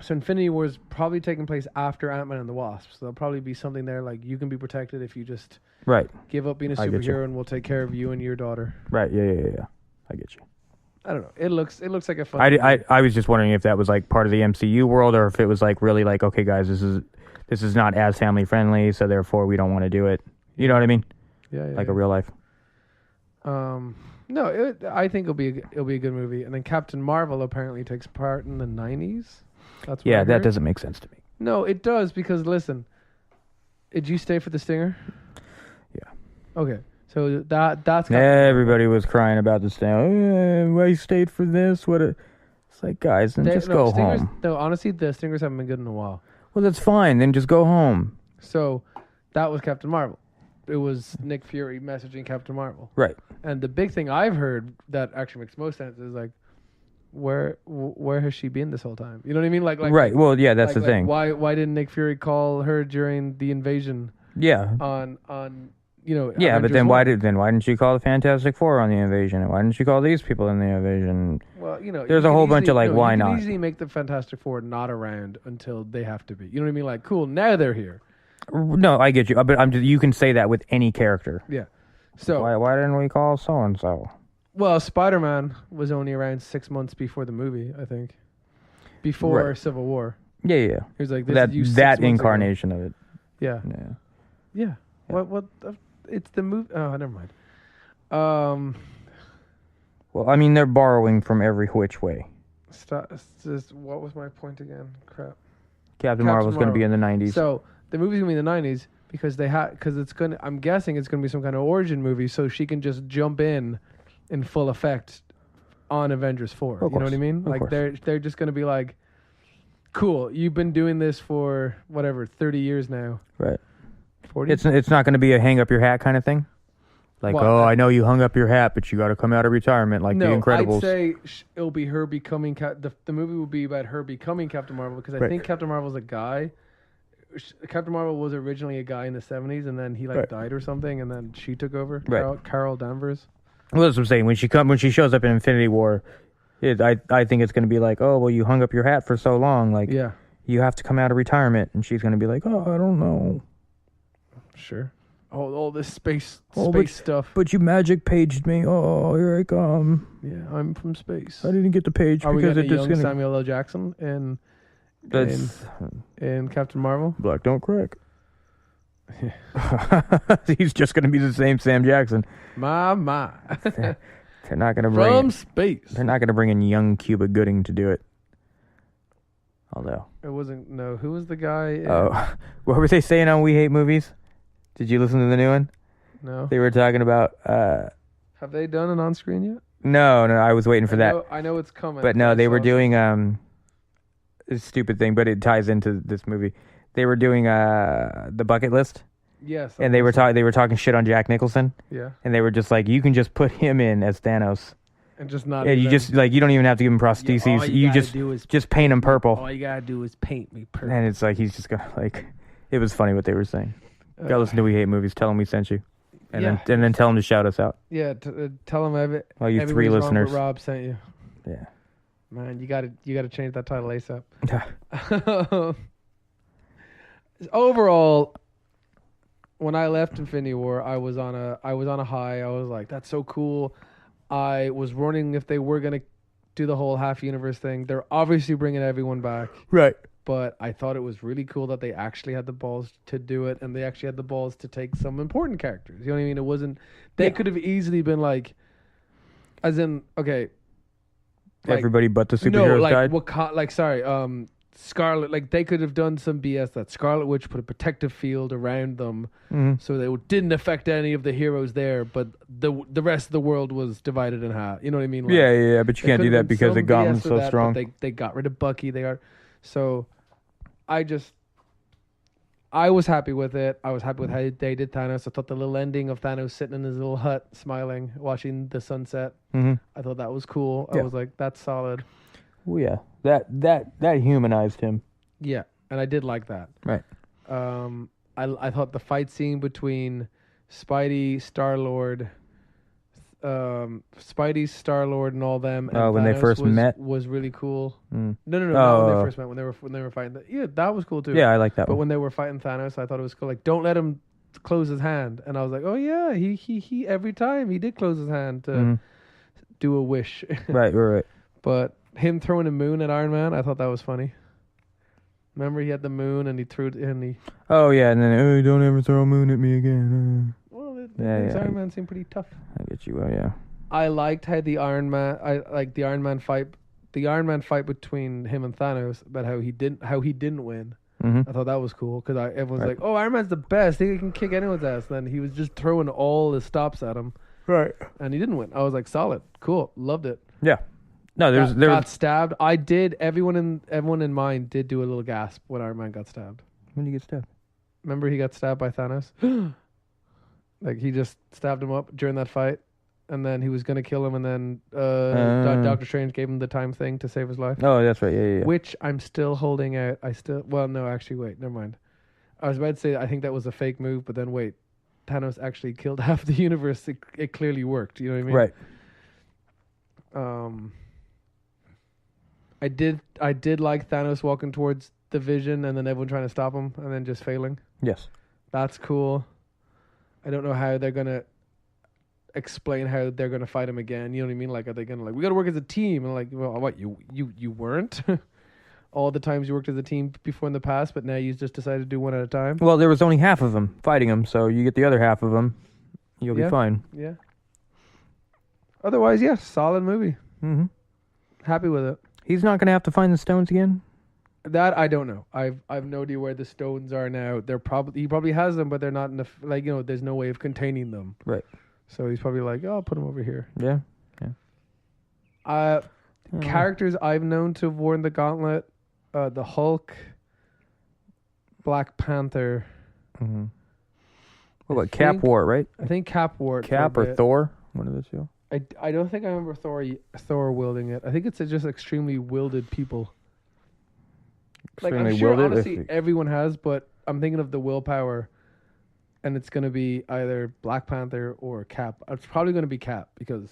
So Infinity War is probably taking place after Ant-Man and the Wasp. So there'll probably be something there like you can be protected if you just Right. give up being a I get you. superhero and we'll take care of you and your daughter. Right. Yeah. I get you. I don't know. It looks like a fun. I was just wondering if that was like part of the MCU world or if it was like really like, okay, guys, this is not as family friendly, so therefore we don't want to do it. You know what I mean? yeah, Like a real life. No, I think it'll be a good movie. And then Captain Marvel apparently takes part in the 90s. That's what I That heard. doesn't make sense to me. No, it does because listen, did you stay for the Stinger? Yeah. Okay, so that's Everybody was crying about this thing. I stayed for this. It's like, guys, then just go home. No, honestly, the Stingers haven't been good in a while. Well, that's fine. Then just go home. So that was Captain Marvel. It was Nick Fury messaging Captain Marvel. Right. And the big thing I've heard that actually makes most sense is like, where has she been this whole time? You know what I mean? Like right. Well, yeah, that's the thing. Why didn't Nick Fury call her during the invasion? Yeah. On Yeah, Avengers but then 1? why didn't she call the Fantastic Four on the invasion? And why didn't she call these people in the invasion? Well, there's a whole bunch of why not? You can easily make the Fantastic Four not around until they have to be. You know what I mean? Like, cool, now they're here. No, I get you, but you can say that with any character. Yeah. So why didn't we call so and so? Well, Spider-Man was only around 6 months before the movie, I think. Before Civil War. Yeah. He was like, that incarnation of it. Yeah. Yeah. What? It's the movie. Oh, never mind. Well, I mean, they're borrowing from every which way. What was my point again? Crap. Captain Marvel's going to be in the 90s. So the movie's going to be in the 90s because it's going to. I'm guessing it's going to be some kind of origin movie, so she can just jump in full effect on Avengers 4. You know what I mean? Like they're just going to be like, cool. You've been doing this for whatever 30 years now. Right. 40? It's not going to be a hang up your hat kind of thing. Like, I know you hung up your hat, but you got to come out of retirement like The Incredibles. I'd say it'll be her becoming... the movie will be about her becoming Captain Marvel, because I think Captain Marvel's a guy. Captain Marvel was originally a guy in the 70s, and then he died or something, and then she took over. Right. Carol Danvers. Well, that's what I'm saying. When she shows up in Infinity War, I think it's going to be like, oh, well, you hung up your hat for so long. Like, you have to come out of retirement. And she's going to be like, oh, I don't know. Sure. Oh, all this space stuff. But you magic paged me. Oh, here I come. Yeah, I'm from space. I didn't get the page because it just Samuel L. Jackson in Captain Marvel. Black don't crack. He's just going to be the same Sam Jackson. My. They're not going to bring from space. They're not going to bring in young Cuba Gooding to do it. Although it wasn't. No, who was the guy? What were they saying on We Hate Movies? Did you listen to the new one? No. They were talking about... have they done it on screen yet? No, I was waiting for that. I know it's coming. But no, they were doing a stupid thing, but it ties into this movie. They were doing the bucket list. Yes. And they were talking shit on Jack Nicholson. Yeah. And they were just like, you can just put him in as Thanos. And just not... Yeah, you just, you don't even have to give him prostheses. Yeah, you just paint him purple. All you gotta do is paint me purple. And it's like, he's just gonna, it was funny what they were saying. Go listen to We Hate Movies. Tell them we sent you, and then tell them to shout us out. Yeah, tell them you 3 listeners. Rob sent you. Yeah, man, you gotta change that title ASAP. Overall, when I left Infinity War, I was on a high. I was like, that's so cool. I was wondering if they were gonna do the whole half universe thing. They're obviously bringing everyone back, right? But I thought it was really cool that they actually had the balls to do it, and they actually had the balls to take some important characters. You know what I mean? It wasn't... They could have easily been like... As in, okay... everybody but the superheroes died? Scarlet... Like, they could have done some BS that Scarlet Witch put a protective field around them, so they didn't affect any of the heroes there, but the rest of the world was divided in half. You know what I mean? Like, but you can't do that because the Gauntlet's so strong. They got rid of Bucky. So... I was happy with it. I was happy with how they did Thanos. I thought the little ending of Thanos sitting in his little hut, smiling, watching the sunset. I thought that was cool. I was like, that's solid. Oh yeah, that humanized him. Yeah, and I did like that. Right. I thought the fight scene between Spidey, Star-Lord, and all them. And when they first met was really cool. No, when they first met, when they were fighting. That was cool too. Yeah, I like that. But when they were fighting Thanos, I thought it was cool. Like, don't let him close his hand. And I was like, oh yeah, he every time he did close his hand to do a wish. Right. But him throwing a moon at Iron Man, I thought that was funny. Remember, he had the moon and he threw it and he. Oh yeah, and then don't ever throw a moon at me again. Iron Man seemed pretty tough. I get you. Well, yeah. I liked how the Iron Man fight. The Iron Man fight between him and Thanos, about how he didn't win. I thought that was cool because everyone's like, "Oh, Iron Man's the best. He can kick anyone's ass." And then he was just throwing all the stops at him. Right. And he didn't win. I was like, solid, cool, loved it. Yeah. No, there got was. stabbed. Everyone in mine did do a little gasp when Iron Man got stabbed. When did you get stabbed? Remember he got stabbed by Thanos? Like he just stabbed him up during that fight, and then he was gonna kill him, and then Doctor Strange gave him the time thing to save his life. Oh, that's right. Yeah. Which I'm still holding out. No, actually, wait, never mind. I was about to say I think that was a fake move, but then wait, Thanos actually killed half the universe. It clearly worked. You know what I mean? Right. I did like Thanos walking towards the Vision and then everyone trying to stop him and then just failing. Yes. That's cool. I don't know how they're gonna explain how they're gonna fight him again. You know what I mean? Like, are they gonna we gotta work as a team? And like, well, what you weren't all the times you worked as a team before in the past, but now you just decided to do one at a time. Well, there was only half of them fighting him, so you get the other half of them, you'll be fine. Yeah. Otherwise, yes, solid movie. Mm-hmm. Happy with it. He's not going to have to find the stones again? That I don't know. I've no idea where the stones are now. He probably has them, but they're not enough. Like, you know, there's no way of containing them. Right. So he's probably like, oh, I'll put them over here. Yeah. Characters I've known to have worn the gauntlet: the Hulk, Black Panther. Mm-hmm. What about Cap wore it, right? I think Cap wore it. Cap or Thor? One of the two. I don't think I remember Thor wielding it. I think it's just extremely wielded people. Extremely like I'm sure wielded, honestly everyone has, but I'm thinking of the willpower, and it's gonna be either Black Panther or Cap. It's probably gonna be Cap because,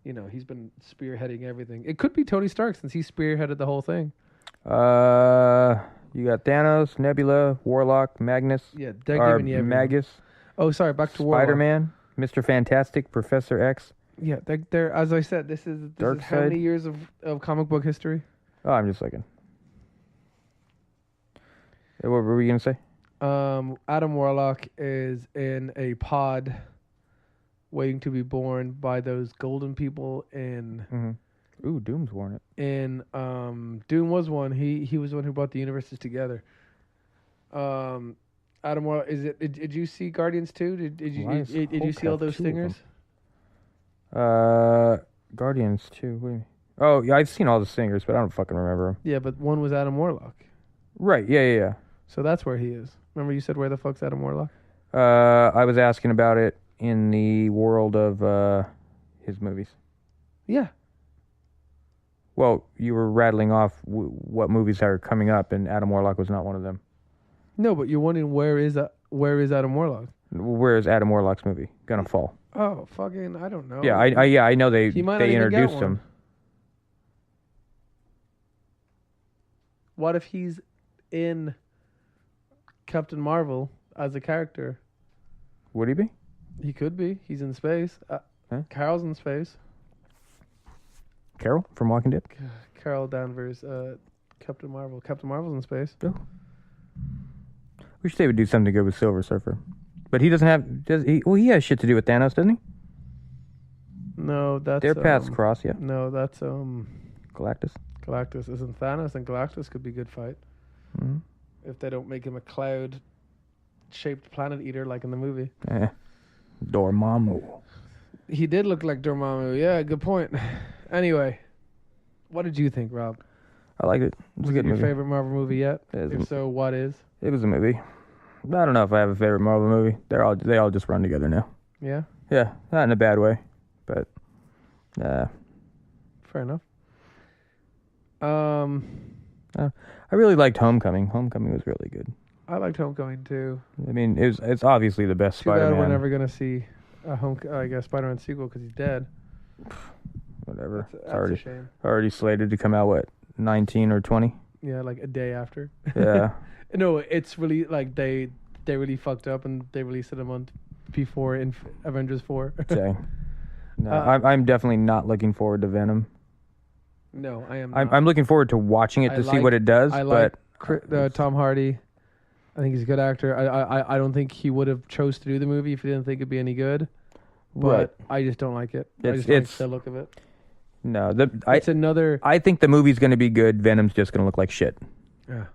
you know, he's been spearheading everything. It could be Tony Stark since he spearheaded the whole thing. You got Thanos, Nebula, Warlock, Magnus. Yeah, they're giving you everything. Magus. Oh, sorry, back to Warlock. Spider-Man, Mr. Fantastic, Professor X. Yeah, they're as I said, this is how many years of comic book history? Oh, I'm just looking. What were we gonna say? Adam Warlock is in a pod waiting to be born by those golden people in Ooh, Doom's worn it. Doom was one. He was the one who brought the universes together. Adam Warlock, did you see Guardians 2? Did you see all those stingers? Guardians 2. What do you mean? Oh, yeah, I've seen all the singers, but I don't fucking remember them. Yeah, but one was Adam Warlock. Right, yeah. So that's where he is. Remember you said where the fuck's Adam Warlock? I was asking about it in the world of his movies. Yeah. Well, you were rattling off what movies are coming up, and Adam Warlock was not one of them. No, but you're wondering where is Adam Warlock? Where is Adam Warlock's movie gonna fall? Oh, fucking, I don't know. Yeah, I know they introduced him. What if he's in Captain Marvel as a character? Would he be? He could be. He's in space. Carol's in space. Carol from Walking Dead? Carol Danvers, Captain Marvel. Captain Marvel's in space. Oh. Wish they would do something good with Silver Surfer. But he doesn't have... Does he? Well, he has shit to do with Thanos, doesn't he? No, that's... Their paths cross, yeah. No, that's... Galactus. Galactus isn't Thanos, and Galactus could be a good fight. Mm-hmm. If they don't make him a cloud-shaped planet eater like in the movie. Dormammu. He did look like Dormammu. Yeah, good point. Anyway, what did you think, Rob? I liked it. It was a good your movie. favorite Marvel movie yet? If so, what is? It was a movie. I don't know if I have a favorite Marvel movie. They all just run together now. Yeah? Yeah, not in a bad way, but fair enough. I really liked Homecoming. Homecoming was really good. I liked Homecoming too. I mean, it's obviously the best Too bad Spider-Man. we're never gonna see a Spider-Man sequel because he's dead. Whatever. That's It's a shame. already slated to come out, what, 19 or 20? Yeah, like a day after. Yeah. No, it's really like they really fucked up and they released it a month before in Avengers 4. Dang. No, I'm definitely not looking forward to Venom. No, I am not. I'm looking forward to watching it to see what it does. But Tom Hardy. I think he's a good actor. I don't think he would have chose to do the movie if he didn't think it'd be any good. But right. I just don't like it. I just It's like the look of it. No, It's another. I think the movie's going to be good. Venom's just going to look like shit. Yeah.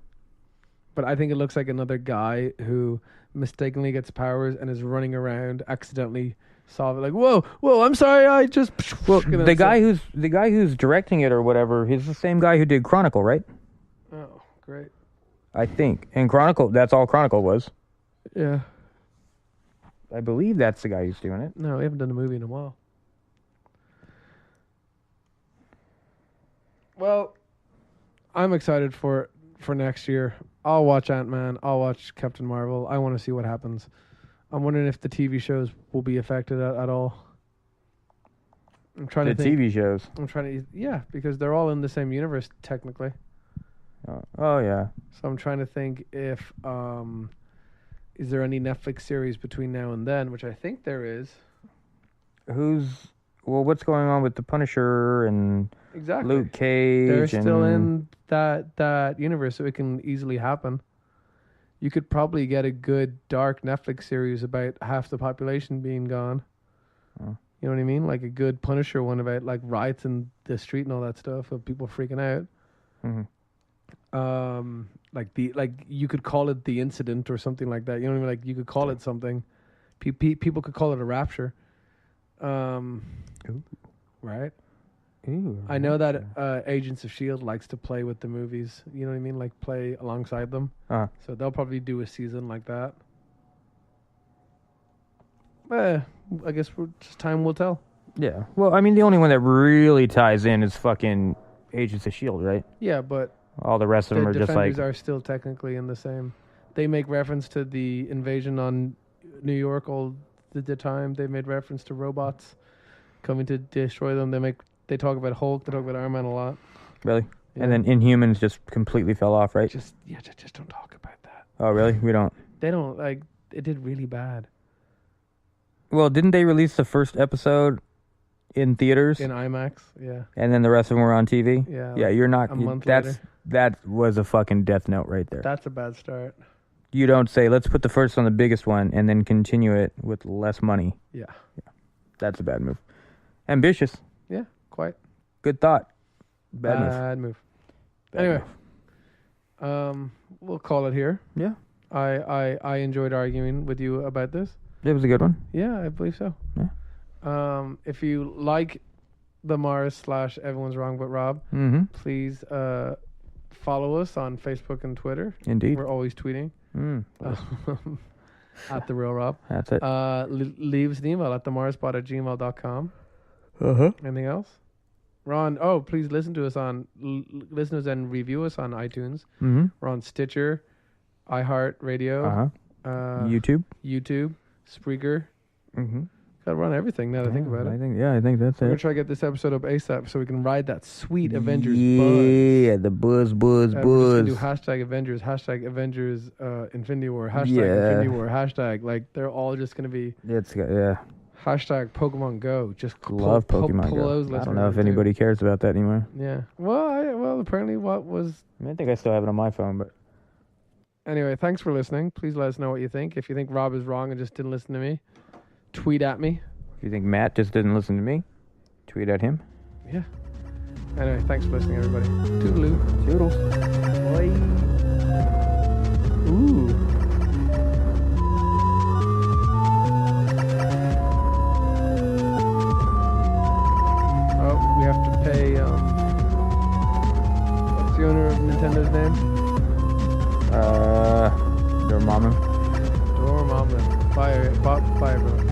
But I think it looks like another guy who mistakenly gets powers and is running around accidentally solve it. Like, whoa, I'm sorry, I just. Well, And then the it's guy who's directing it or whatever, he's the same guy who did Chronicle, right? like, oh, great. I think. And Chronicle, that's all Chronicle was. Yeah. I believe that's the guy who's doing it. No, we haven't done a movie in a while. Well, I'm excited for next year. I'll watch Ant-Man. I'll watch Captain Marvel. I want to see what happens. I'm wondering if the TV shows will be affected at all. I'm trying The to think. TV shows. I'm trying to, yeah, because they're all in the same universe technically. Oh, yeah. So I'm trying to think if is there any Netflix series between now and then, which I think there is. What's going on with the Punisher and Exactly. Luke Cage? They're still in that universe, so it can easily happen. You could probably get a good dark Netflix series about half the population being gone. Oh. You know what I mean? Like a good Punisher one about like riots in the street and all that stuff of people freaking out. Mm-hmm. Like you could call it The Incident or something like that. You know what I mean? Like you could call it something. People could call it a rapture. Right? Ooh, I know that Agents of S.H.I.E.L.D. likes to play with the movies. You know what I mean? Like play alongside them. So they'll probably do a season like that. I guess just time will tell. Yeah. Well, I mean, the only one that really ties in is fucking Agents of S.H.I.E.L.D., right? Yeah, but All the rest of them the are just Defenders like... are still technically in the same. They make reference to the invasion on New York all the time. They made reference to robots coming to destroy them. They talk about Hulk. They talk about Iron Man a lot. Really? Yeah. And then Inhumans just completely fell off, right? Just don't talk about that. Oh, really? We don't... They don't like. It did really bad Well, didn't they release the first episode in theaters? in IMAX. Yeah. And then the rest of them were on TV? Yeah. Yeah, you're not... a month that's later. That was a fucking death note right there. That's a bad start. You don't say, let's put the first on the biggest one and then continue it with less money. Yeah. That's a bad move. Ambitious. Yeah. Quite. Good thought. Bad move. move. Bad Anyway. move. We'll call it here. Yeah. I enjoyed arguing with you about this. It was a good one. Yeah, I believe so. Yeah. If you like the Mars / Everyone's Wrong But Rob, Mm-hmm. please follow us on Facebook and Twitter. Indeed. We're always tweeting at the Real Rob. That's it. Leave us an email at themarspot@gmail.com. Uh-huh. Anything else? Ron, please listen to us and review us on iTunes. Mm-hmm. We're on Stitcher, iHeartRadio, Uh-huh. YouTube. YouTube, Spreaker. Mm-hmm. Gotta run everything now that I think about it. I think that's We're gonna it. try to get this episode up ASAP so we can ride that sweet Avengers Yeah, the buzz. We're just gonna do hashtag Avengers, Infinity War, hashtag Yeah. Infinity War, hashtag. Like they're all just gonna be Yeah. hashtag Pokemon Go. Just Love Pokemon pull Go. those I listeners don't know if too. anybody cares about that anymore. Yeah. Well, apparently what was. I think I still have it on my phone, but Anyway, thanks for listening. Please let us know what you think. If you think Rob is wrong and just didn't listen to me, tweet at me. if you think Matt just didn't listen to me, tweet at him. Yeah. Anyway, thanks for listening, everybody. Toodaloo. Toodles. Bye. Ooh. Oh, we have to pay, what's the owner of Nintendo's name? Dormammu. Dormammu. Bye, everyone.